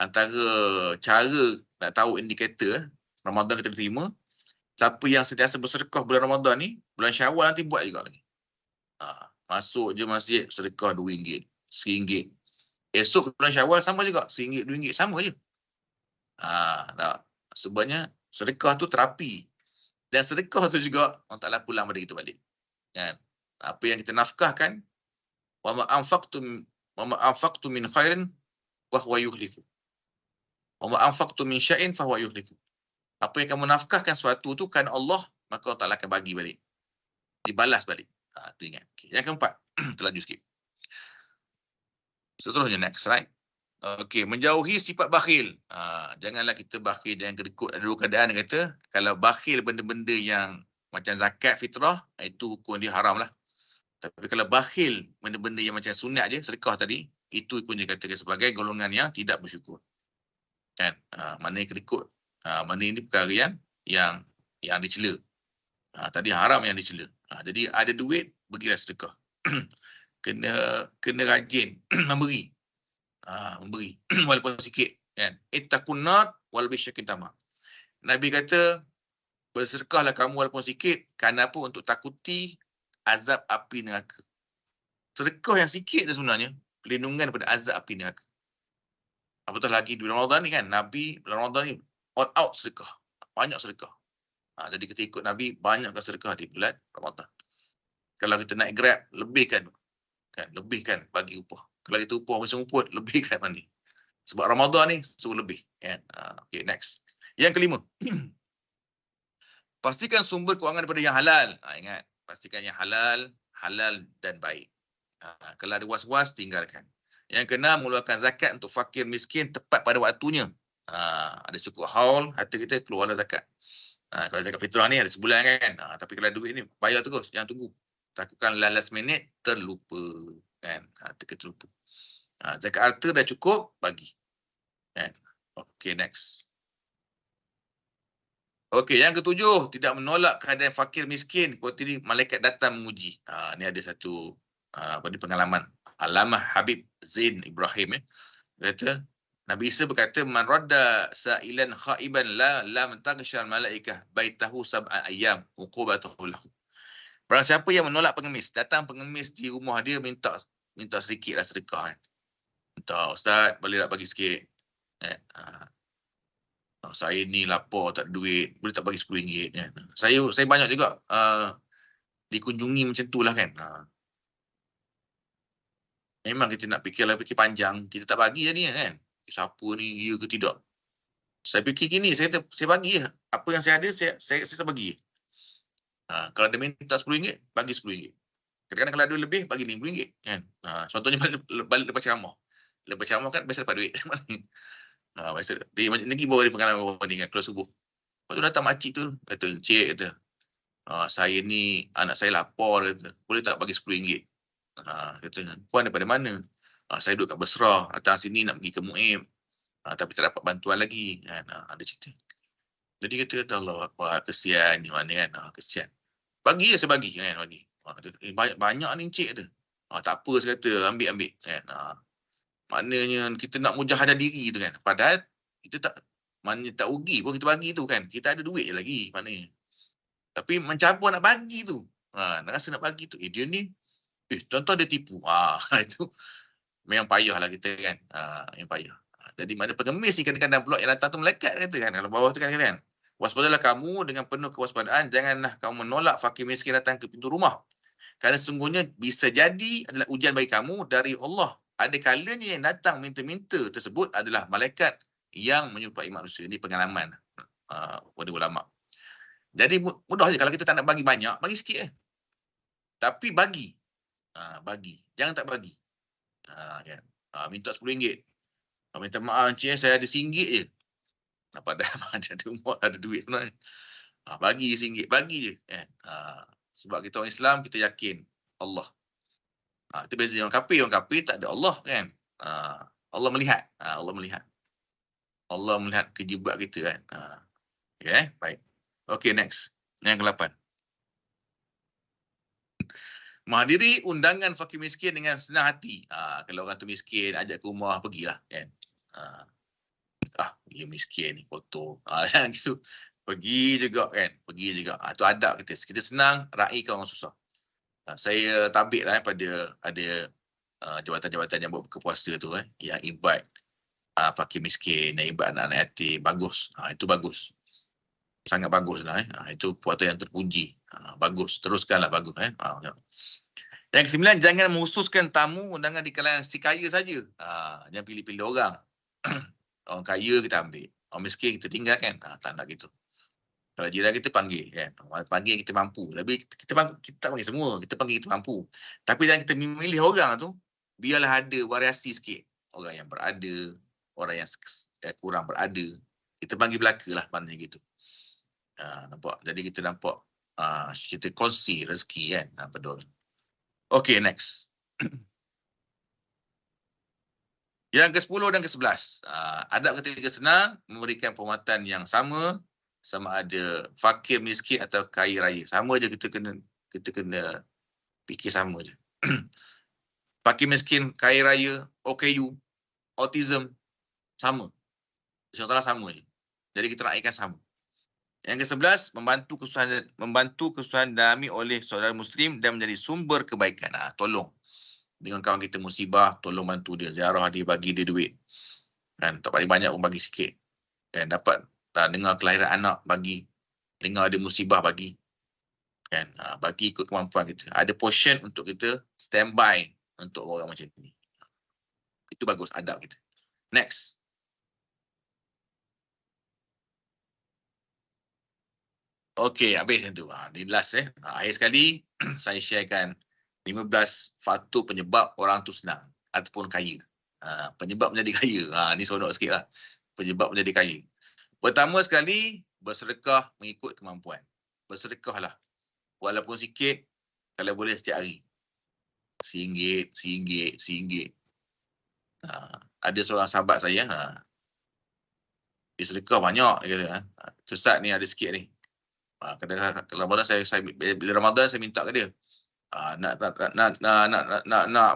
Antara cara nak tahu indikator Ramadan kita diterima, siapa yang sentiasa bersedekah bulan Ramadan ni, bulan Syawal nanti buat juga lagi. Masuk je masjid, sedekah RM2, RM1. Esok bulan Syawal sama juga, RM1, RM2, sama je. Sebenarnya sedekah tu terapi. Dan sedekah tu juga Allah Ta'ala pulang pada kita balik. Kan? Apa yang kita nafkahkan, wa ma anfaqtu min khairin wa huwa yukhlifu. Wa ma anfaqtu min syai'in fa huwa yukhlifu. Apa yang kamu nafkahkan sesuatu tu kan Allah, maka Allah Ta'ala akan bagi balik. Dibalas balik. Tu ingat. Okay. Yang keempat, terlaju sikit. Seterusnya next, right? Okey, menjauhi sifat bakhil. Janganlah kita bakhil, jangan kedekut. Ada dua keadaan dia kata, kalau bakhil benda-benda yang macam zakat fitrah, itu hukum dia haram lah. Tapi kalau bakhil benda-benda yang macam sunat je, sedekah tadi, itu hukum dia katakan sebagai golongan yang tidak bersyukur. Kan? Mana yang kedekut. Mana ini perkara yang dicela. Tadi haram yang dicela. Jadi ada duit, pergilah sedekah. kena rajin memberi. Memberi walaupun sikit kan. Ittaqun nar wal bisyakin tamam. Nabi kata bersedekahlah kamu walaupun sikit, kerana apa? Untuk takuti azab api neraka. Sedekah yang sikit tu sebenarnya perlindungan daripada azab api neraka. Apatah lagi di Ramadan ni kan, Nabi Ramadan ni all out sedekah. Banyak sedekah. Jadi kita ikut Nabi, banyakkan sedekah di bulan Ramadan. Kalau kita naik Grab, lebihkan bagi upah. Kalau kita upah macam rumput, lebihkan mandi. Sebab Ramadan ni suruh lebih. Kan? Okay, next. Yang kelima. Pastikan sumber kewangan daripada yang halal. Ingat, pastikan yang halal dan baik. Kalau ada was-was, tinggalkan. Yang keenam, mengeluarkan zakat untuk fakir miskin tepat pada waktunya. Ada cukup haul, harta kita keluarlah zakat. Kalau zakat fitrah ni ada sebulan kan. Tapi kalau duit ni, bayar terus, jangan tunggu. Takutkan last minute terlupa. Kan? Terlupa. Zakat harta dah cukup, bagi. Kan? Okay, next. Okey, yang ketujuh, tidak menolak keadaan fakir miskin ketika malaikat datang menguji. Ni ada satu pengalaman. Allamah Habib Zain Ibrahim dia kata, Nabi Isa berkata, man radda sa'ilan khaiban la taghshal malaikah baitahu sab'a ayyam uqubatuhu lahu. Barang siapa yang menolak pengemis, datang pengemis di rumah dia minta sedikitlah sedekah kan. Minta, ustaz boleh tak bagi sikit. Kan? Saya ni lapar, tak ada duit, boleh tak bagi RM10 kan. Saya banyak juga dikunjungi macam tu lah kan. Memang kita nak fikir panjang, kita tak bagi jadinya kan. Siapa ni, ya ke tidak. Saya fikir gini, saya bagi je. Apa yang saya ada, saya tak bagi. Kalau dia minta RM10, bagi RM10. Kadang-kadang kalau ada lebih, bagi RM5 kan. Contohnya balik lepas ceramah. Lepas ceramah kan biasa dapat duit. Biasa dia macam lagi bawa dia pengalaman bawa ni kan, keluar subuh. Lepas tu datang makcik tu, kata, encik kata, saya ni anak saya lapar kata, boleh tak bagi RM10? Kata, puan daripada mana? Saya duduk kat Basrah, datang sini nak pergi ke Mu'ib, tapi tak dapat bantuan lagi kan. Ada cerita. Jadi kata, Allah Akbar, kesian ni mana kan, kesian. Bagi je saya bagi kan, bagi. Banyak ni encik kata. Tak apa saya kata, ambil kan. Maknanya kita nak mujahadah diri tu kan. Padahal kita tak rugi pun kita bagi tu kan. Kita ada duit je lagi maknanya. Tapi mencabar nak bagi tu. Nak rasa nak bagi tu. Dia ni, contoh dia tipu. Itu memang payah lah kita kan. Yang payah. Jadi mana pengemis ni kadang-kadang pula yang datang tu malaikat kata kan. Kalau bawah tu kan. Waspadalah kamu dengan penuh kewaspadaan. Janganlah kamu menolak fakir miskin datang ke pintu rumah. Kerana sesungguhnya bisa jadi adalah ujian bagi kamu dari Allah. Ada kalanya yang datang minta-minta tersebut adalah malaikat yang menyerupai manusia. Ini pengalaman pada ulama. Jadi mudah je, kalau kita tak nak bagi banyak, bagi sikit je. Tapi bagi. Bagi. Jangan tak bagi. Kan? Minta RM10. Minta maaf Encik, saya ada RM1 je. Padahal macam ada umur, ada duit sebenarnya. Bagi RM1, bagi je. Kan? Sebab kita orang Islam, kita yakin Allah. Itu beza orang kafir. Orang kafir tak ada Allah kan. Allah melihat. Allah melihat. Allah melihat kerja buat kita kan. Okay, baik. Okay, next. Yang ke-8. Menghadiri undangan fakir miskin dengan senang hati. Kalau orang tu miskin, ajak ke rumah, pergilah kan. Dia miskin ni, foto. Jangan gitu. Pergi juga kan. Pergi juga. Itu adab kita. Kita senang raikan orang susah. Saya tabik lah pada ada jabatan-jabatan yang buat buka puasa tu yang invite fakir miskin, yang invite anak-anak yatim. Bagus. Itu bagus. Sangat bagus lah. Itu perbuatan yang terpuji. Bagus. Teruskanlah bagus. Yang ke-9, jangan menghususkan tamu undangan di kalangan si kaya saja. Jangan pilih-pilih orang. Orang kaya kita ambil. Orang miskin kita tinggalkan. Tak nak gitu. Kalau jiran kita panggil kan. Panggil kita mampu. Tapi kita tak panggil semua. Kita panggil kita mampu. Tapi jangan kita memilih orang tu, biarlah ada variasi sikit. Orang yang berada, orang yang kurang berada. Kita panggil belaka lah maknanya gitu. Nampak? Jadi kita nampak kita kongsi rezeki kan pada orang. Okay, next. Yang ke-10 dan ke-11. Adab ketika senang memberikan penghormatan yang sama ada fakir, miskin atau kaya raya. Sama je kita kena fikir sama je. Fakir, miskin, kaya raya, OKU, autism, sama. Sementara sama je. Jadi kita raihkan sama. Yang ke-11, membantu kesusahan dialami oleh saudara Muslim dan menjadi sumber kebaikan. Tolong. Dengan kawan kita musibah, tolong bantu dia. Ziarah dia, bagi dia duit. Dan tak paling banyak pun bagi sikit. Dan dapat dengar kelahiran anak, bagi. Dengar ada musibah, bagi. Kan? Bagi ikut kemampuan kita. Ada portion untuk kita standby untuk orang macam ni. Itu bagus, adab kita. Next. Okey, habis yang tu. Di last akhir sekali, saya sharekan 15 faktor penyebab orang tu senang ataupun kaya. Penyebab menjadi kaya. Ni seronok sikit lah. Penyebab menjadi kaya. Pertama sekali, bersedekah mengikut kemampuan. Bersedekahlah. Walaupun sikit, kalau boleh setiap hari. RM1. Ada seorang sahabat saya, dia sedekah banyak. Dia kata, Ustaz ni ada sikit ni. Kadang-kadang Ramadan bila Ramadan saya minta ke dia. Nak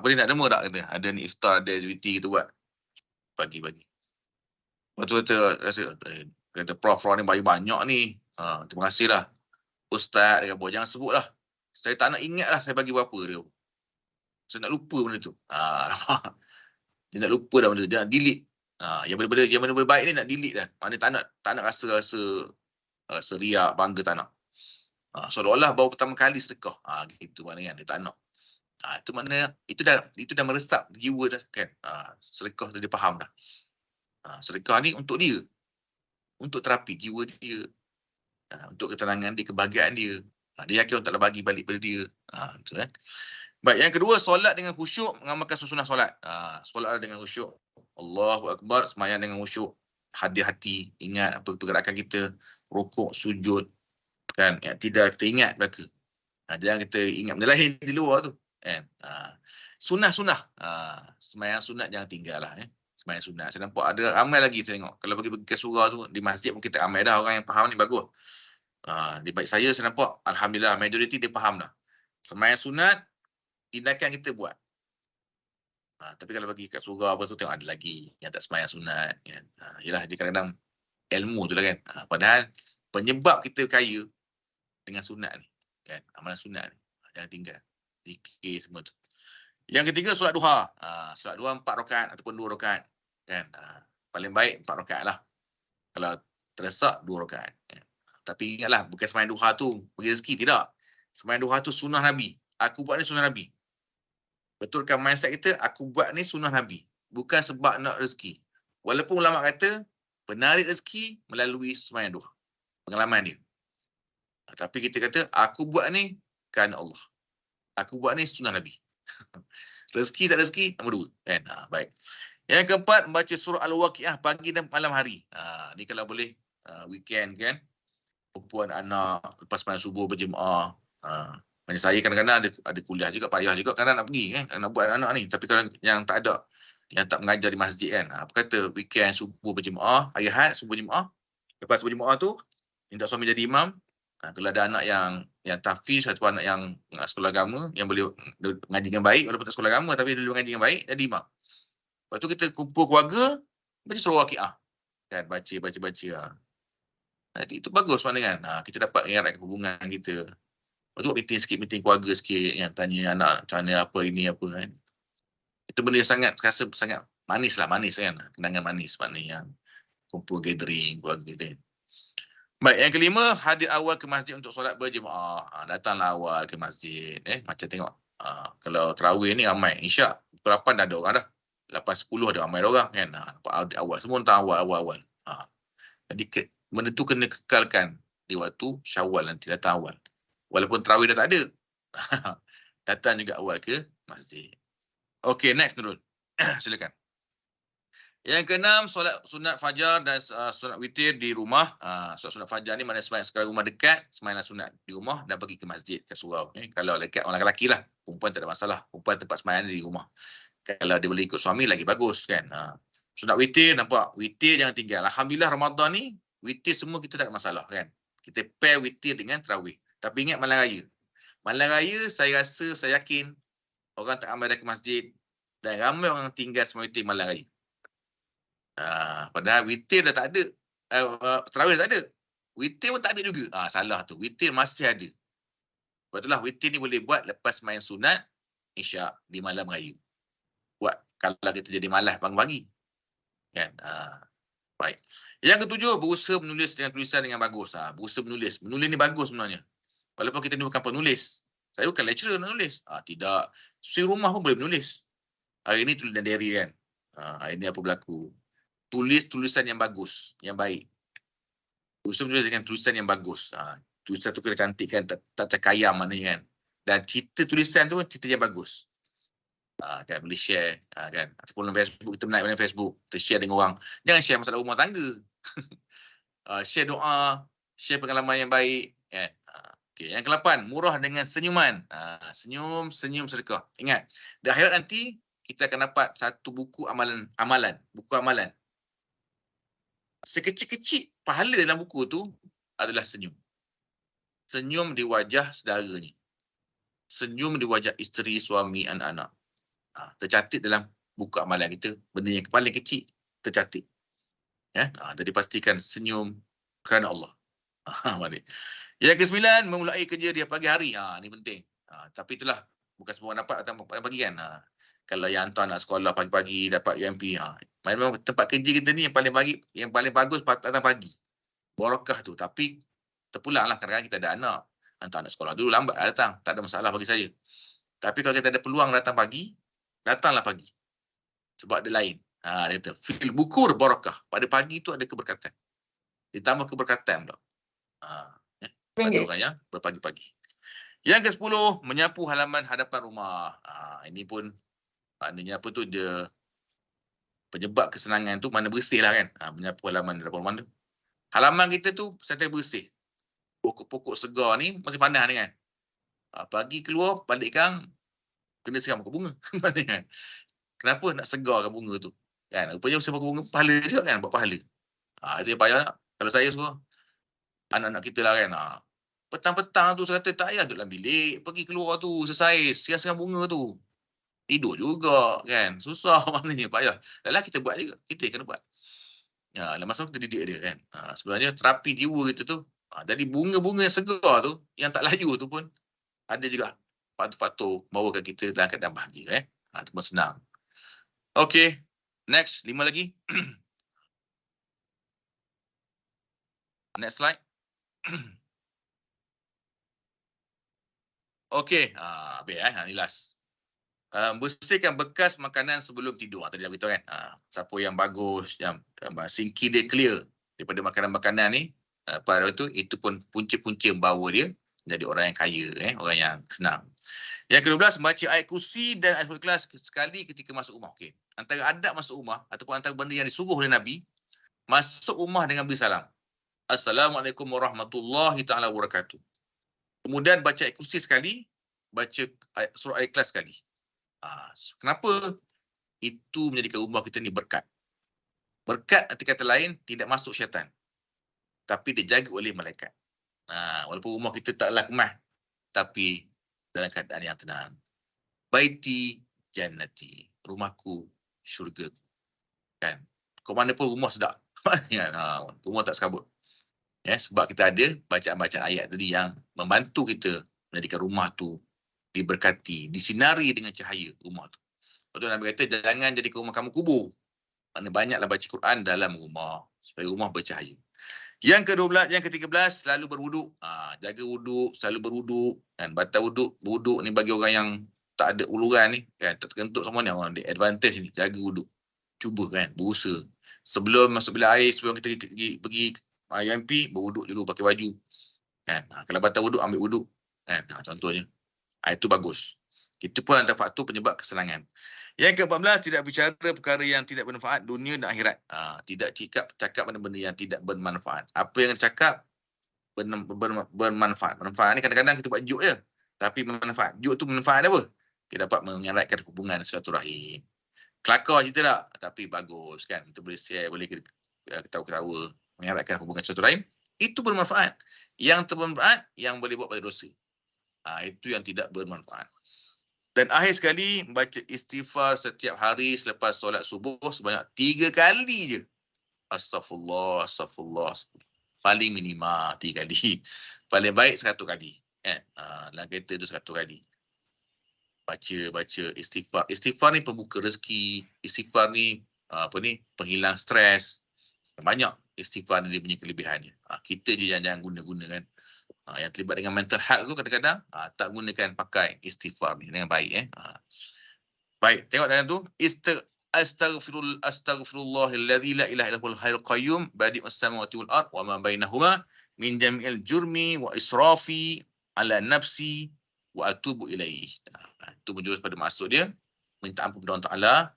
boleh nak demo tak kata. Ada ni iftar, ada aktiviti kita buat. Bagi. Lepas tu kata Prof ni bagi banyak ni. Terima kasih lah. Ustaz dia kata, jangan sebut lah. Saya tak nak ingat lah saya bagi berapa dia. Saya nak lupa benda tu. Dia nak lupa dah benda tu. Dia nak delete. Yang benda-benda baik ni nak delete dah. Maknanya tak nak rasa riak, bangga, tak nak. Seolah-olah baru pertama kali sedekah. Gitu maknanya dia tak nak. Itu maknanya itu dah meresap jiwa dah kan. Sedekah tu dia faham dah. Sedekah ni untuk dia. Untuk terapi jiwa dia. Untuk ketenangan dia, kebahagiaan dia. Dia yakin orang taklah bagi balik pada dia. Betul kan. Baik, yang kedua, solat dengan khusyuk, mengamalkan sunnah solat. Solat dengan khusyuk. Allahu Akbar, sembahyang dengan khusyuk. Hadir hati, ingat apa pergerakan kita, rukuk, sujud, kan? Tidak kita ingat belaka. Jangan kita ingat benda lain di luar tu, kan? Sunnah-sunnah. Sembahyang sunat jangan tinggal lah. Sembahyang sunat. Saya nampak ada ramai lagi saya tengok. Kalau pergi ke surau tu, di masjid pun kita ramai dah orang yang faham ni bagus. Di baik saya nampak, alhamdulillah, majoriti dia faham dah. Sembahyang sunat, tindakan kita buat. Tapi kalau bagi kat surau apa tu, tengok ada lagi yang tak sembahyang sunat. Kan? Yelah, dia kadang-kadang ilmu tu lah kan. Padahal penyebab kita kaya dengan sunat ni. Kan? Amalan sunat ni. Jangan tinggal. Zikir semua tu. Yang ketiga, solat duha. Solat duha 4 rakaat ataupun 2 rakaat. Kan? Paling baik 4 rakaat lah. Kalau terdesak 2 rakaat. Kan? Tapi ingatlah, bukan sembahyang duha tu bagi rezeki, tidak. Sembahyang duha tu sunnah Nabi. Aku buat ni sunnah Nabi. Betulkan mindset kita, aku buat ni sunnah Nabi. Bukan sebab nak rezeki. Walaupun ulama kata, penarik rezeki melalui sembahyang duha. Pengalaman dia. Tapi kita kata, aku buat ni kerana Allah. Aku buat ni sunnah Nabi. Rezeki tak rezeki, nombor 2. Kan? Baik. Yang keempat, membaca surah Al-Waqiah pagi dan malam hari. Ni kalau boleh weekend kan. Perempuan anak, lepas sembahyang subuh berjemaah. Macam saya kadang-kadang ada kuliah juga, payah juga kadang nak pergi kan. Nak buat anak ni. Tapi kalau yang tak ada, yang tak mengajar di masjid kan. Apa kata weekend subuh berjemaah, hari Ahad subuh berjemaah. Lepas berjemaah tu, minta suami jadi imam. Kalau ada anak yang tahfiz atau anak yang sekolah agama yang boleh mengaji dengan baik walaupun tak sekolah agama tapi dia boleh mengaji dengan baik, jadi imam. Lepas tu kita kumpul keluarga baca surah Waqiah. Kan baca. Jadi itu bagus maknanya kan. Kita dapat eratkan hubungan kita. Lepas tu meeting keluarga sikit yang tanya anak macam mana apa ini apa kan. Itu benda yang rasa sangat manis kan. Kenangan manis maknanya kumpul gathering keluarga kita. Baik, yang kelima, hadir awal ke masjid untuk solat berjemaah. Datanglah awal ke masjid. Macam tengok. Kalau tarawih ni ramai. Isyak, pukul 8 dah ada orang dah. 8.10 ada ramai orang kan. Nampak awal. Semua datang awal. Jadi, benda tu kena kekalkan di waktu Syawal nanti. Datang awal. Walaupun tarawih dah tak ada. Datang juga awal ke masjid. Okey, next Nurul. Silakan. Yang keenam, solat sunat fajar dan sunat witir di rumah. Solat sunat fajar ni mana sembahyang sekarang rumah dekat, sembahyang sunat di rumah dan pergi ke masjid, ke surau. Kalau dekat orang lelaki lah, perempuan tak ada masalah. Perempuan tempat sembahyang di rumah. Kalau dia boleh ikut suami lagi bagus kan. Sunat witir, nampak? Witir jangan tinggal. Alhamdulillah Ramadan ni, witir semua kita tak ada masalah kan. Kita pair witir dengan tarawih. Tapi ingat malam raya. Malam raya saya rasa, saya yakin orang tak ramai dah ke masjid dan ramai orang tinggal semua witir malam raya. Padahal witir dah tak ada. Tarawih tak ada. Witir pun tak ada juga. Salah tu. Witir masih ada. Sebab itulah witir ni boleh buat lepas main sunat Isyak di malam raya. Buat kalau kita jadi malas pagi-pagi. Kan? Baik. Yang ketujuh, berusaha menulis dengan tulisan dengan bagus. Berusaha menulis. Menulis ni bagus sebenarnya. Walaupun kita ni bukan penulis. Saya bukan lecturer nak nulis. Tidak. Di rumah pun boleh menulis. Hari ni tulis dalam diary kan. Hari ni apa berlaku. Tulis tulisan yang bagus, yang baik. Berusaha menulis dengan tulisan yang bagus. Tulisan tu kena cantik kan, tak cakayam maknanya kan. Dan cerita tulisan tu cerita yang bagus. Kan boleh share kan. Ataupun dalam Facebook, kita menaik dalam Facebook, kita share dengan orang. Jangan share masalah rumah tangga. Share doa, share pengalaman yang baik kan. Okay. Yang ke-8, murah dengan senyuman. Senyum sedekah. Ingat, di akhirat nanti kita akan dapat satu buku amalan, buku amalan. Sekecil-kecil pahala dalam buku tu adalah senyum. Senyum di wajah saudaranya. Senyum di wajah isteri, suami, anak-anak. Tercatat dalam buku amalan kita. Benda yang paling kecil tercatat. Jadi pastikan senyum kerana Allah. Yang ke-9, memulai kerja dia pagi hari. Ni penting. Tapi itulah, bukan semua orang dapat datang pagi kan. Kalau yang hantar nak sekolah pagi-pagi dapat UMP. Memang tempat kerja kita ni yang paling bagus datang pagi. Barakah tu. Tapi terpulang lah kadang-kadang kita ada anak. Hantar anak sekolah dulu lambat datang. Tak ada masalah bagi saya. Tapi kalau kita ada peluang datang pagi, datanglah pagi. Sebab dia lain. Dia kata, fil bukur barakah. Pada pagi tu ada keberkatan. Ditambah keberkatan pula. Pada orang yang berpagi-pagi. Yang ke-10, menyapu halaman hadapan rumah. Ini pun maknanya apa tu, dia penyebab kesenangan tu mana bersih lah kan. Menyapu halaman hadapan rumah tu. Halaman kita tu sentiasa bersih. Pokok-pokok segar ni masih panas ni kan. Pagi keluar, balik kang, kena seram ke bunga. Kan? Kenapa nak segarkan bunga tu? Kan? Rupanya sebab bunga pahala juga kan, buat pahala. Itu yang payah nak. Kalau saya suruh anak-anak kita lah kan. Petang-petang tu saya kata tak payah duduk dalam bilik. Pergi keluar tu, selesai seram-seram bunga tu. Tidur juga kan. Susah maknanya, payah. Dalam kita buat juga. Kita kena buat. Dalam masa kita didik dia kan. Sebenarnya terapi jiwa kita tu. Jadi bunga-bunga yang segar tu, yang tak layu tu pun, ada juga faktor bawakan kita dalam keadaan bahagia. Itu pun senang. Okay. Next. 5 lagi. Next slide. Okay. Habis ni last. bersihkan bekas makanan sebelum tidur. Tadi dah beritahu kan. Siapa yang bagus, yang sinki dia clear daripada makanan-makanan ni, pada itu pun punca-punca bawa dia jadi orang yang kaya, orang yang senang. Yang ke-12, membaca ayat kursi dan ayat ikhlas sekali ketika masuk rumah. Okey. Antara adab masuk rumah ataupun antara benda yang disuruh oleh Nabi, masuk rumah dengan beri salam. Assalamualaikum warahmatullahi taala wabarakatuh. Kemudian baca ayat kursi sekali, baca surah al-ikhlas sekali. Kenapa? Itu menjadikan rumah kita ni berkat. Berkat arti kata lain, tidak masuk syaitan. Tapi dijaga oleh malaikat. Walaupun rumah kita taklah kemas, tapi dalam keadaan yang tenang. Baiti jannati, rumahku syurgaku. Kan? Kau mana pun rumah sedap. Rumah tak sekabut. Sebab kita ada bacaan-bacaan ayat tadi yang membantu kita menjadikan rumah tu diberkati, disinari dengan cahaya rumah tu. Lepas tu Nabi kata, jangan jadikan rumah kamu kubur. Mana banyaklah baca Quran dalam rumah, supaya rumah bercahaya. Yang ke-12, yang ke-13, selalu berwuduk. Jaga wuduk, selalu berwuduk. Kan? Batal wuduk, berwuduk ni bagi orang yang tak ada uluran ni, kan? Tak terkentuk semua ni, orang ada advantage ni. Jaga wuduk. Cuba kan, berusaha. Sebelum masuk bilik air, sebelum kita pergi UMP, berwuduk dulu pakai baju. Kan? Kalau batal wuduk, ambil wuduk. Kan? Contohnya. Itu bagus. Itu pun antara faktor penyebab kesenangan. Yang ke-14, tidak bicara perkara yang tidak bermanfaat dunia dan akhirat. Tidak cakap benda-benda yang tidak bermanfaat. Apa yang cakap bermanfaat. Manfaat ni kadang-kadang kita buat joke je. Tapi bermanfaat. Joke tu bermanfaat apa? Kita dapat mengeratkan hubungan silaturahim. Kelakar cerita tak? Tapi bagus kan. Kita boleh share, boleh ketawa-ketawa. Mengeratkan hubungan silaturahim. Itu bermanfaat. Yang bermanfaat, yang boleh buat pada dosa. Itu yang tidak bermanfaat. Dan akhir sekali, baca istighfar setiap hari selepas solat subuh sebanyak 3 kali je. Astaghfirullah, astaghfirullah. Paling minima 3 kali. Paling baik 100 kali. Dalam kereta tu 100 kali. Baca istighfar. Istighfar ni pembuka rezeki. Istighfar ni penghilang stres. Banyak istighfar ni dia punya kelebihannya. Kita je jangan guna-guna kan. Yang terlibat dengan mental health tu kadang-kadang tak gunakan pakai istighfar ni dengan baik. Baik, tengok dalam tu. Astaghfirullahilladzi la ilaha illa huwal hayyul qayyum badi'us samawati wal ard wa ma bainahuma min jami'il jurmi wa israfi ala nafsi wa atubu ilaih. Itu menjurus pada maksud dia, minta ampun kepada Allah Taala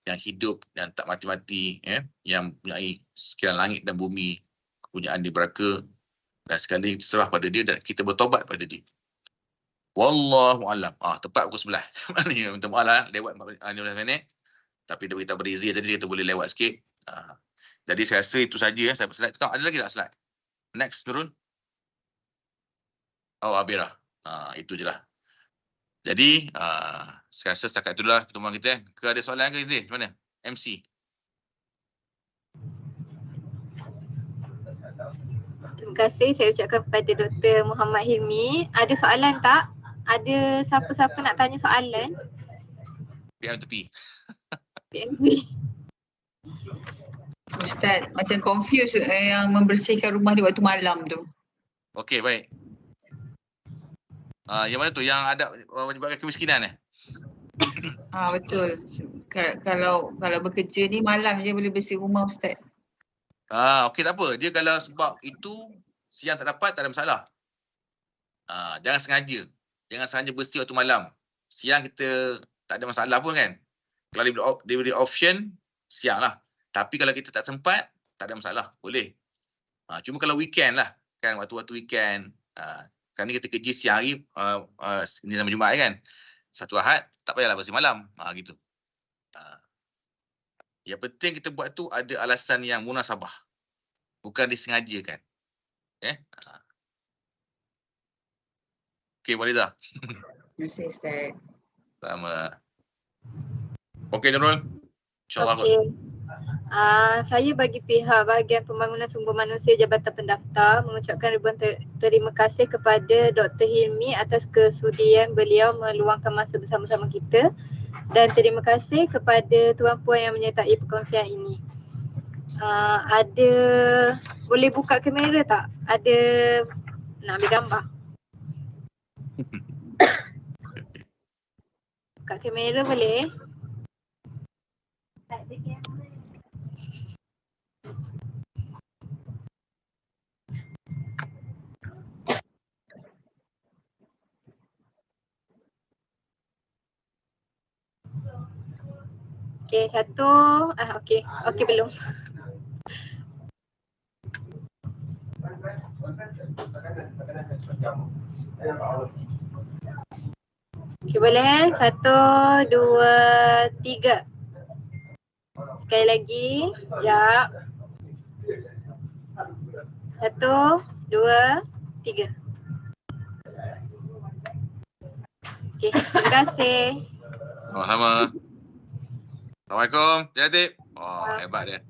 yang hidup dan tak mati-mati, yang mempunyai sekalian langit dan bumi, kepunyaan dia beraka. Dan sekali serah pada dia dan kita bertobat pada dia. Wallahu alam. Tepat pukul 11. Minta maaf lah, lewat 15 minit. Tapi dia beritahu berizi tadi, kita boleh lewat sikit. Jadi saya rasa itu saja. Saya slide. Ada lagi tak slide? Next, turun. Abirah. Itu je lah. Jadi, saya rasa setakat itulah pertemuan kita. Ada soalan ke Izzy? Macam mana? MC. Terima kasih saya ucapkan kepada Dr. Muhammad Hilmi. Ada soalan tak? Ada siapa-siapa nak tanya soalan? PM tepi. PMP. Ustaz, macam confused yang membersihkan rumah di waktu malam tu. Okey, baik. Yang mana tu? Yang ada menyebabkan kemiskinan Betul. Kalau bekerja ni malam je boleh bersih rumah Ustaz. Okey, tak apa. Dia kalau sebab itu siang tak dapat, tak ada masalah. Jangan sengaja. Jangan sengaja bersih waktu malam. Siang kita tak ada masalah pun kan. Kalau dia beri option, siang lah. Tapi kalau kita tak sempat, tak ada masalah. Boleh. Cuma kalau weekend lah. Kan waktu-waktu weekend. Sekarang ni kita kerja siang hari. Ini sama Jumaat kan. Satu Ahad, tak payahlah bersih malam. Gitu. Yang penting kita buat tu ada alasan yang munasabah. Bukan disengajakan. Okey, Walidah. Terima kasih Ustaz. Sama. Okey, Nurul. InsyaAllah. Okey. Saya bagi pihak bahagian pembangunan sumber manusia Jabatan Pendaftar mengucapkan ribuan terima kasih kepada Dr. Hilmi atas kesudian beliau meluangkan masa bersama-sama kita. Dan terima kasih kepada tuan-puan yang menyertai perkongsian ini. Boleh buka kamera tak? Ada nak ambil gambar. Buka kamera boleh? Okey, satu. Okey. Okey belum. Okey boleh? 1, 2, 3. Sekali lagi. Sekejap. 1, 2, 3. Okey, terima kasih. Sama-sama. Assalamualaikum. Cik Latif. Oh, hebat dia.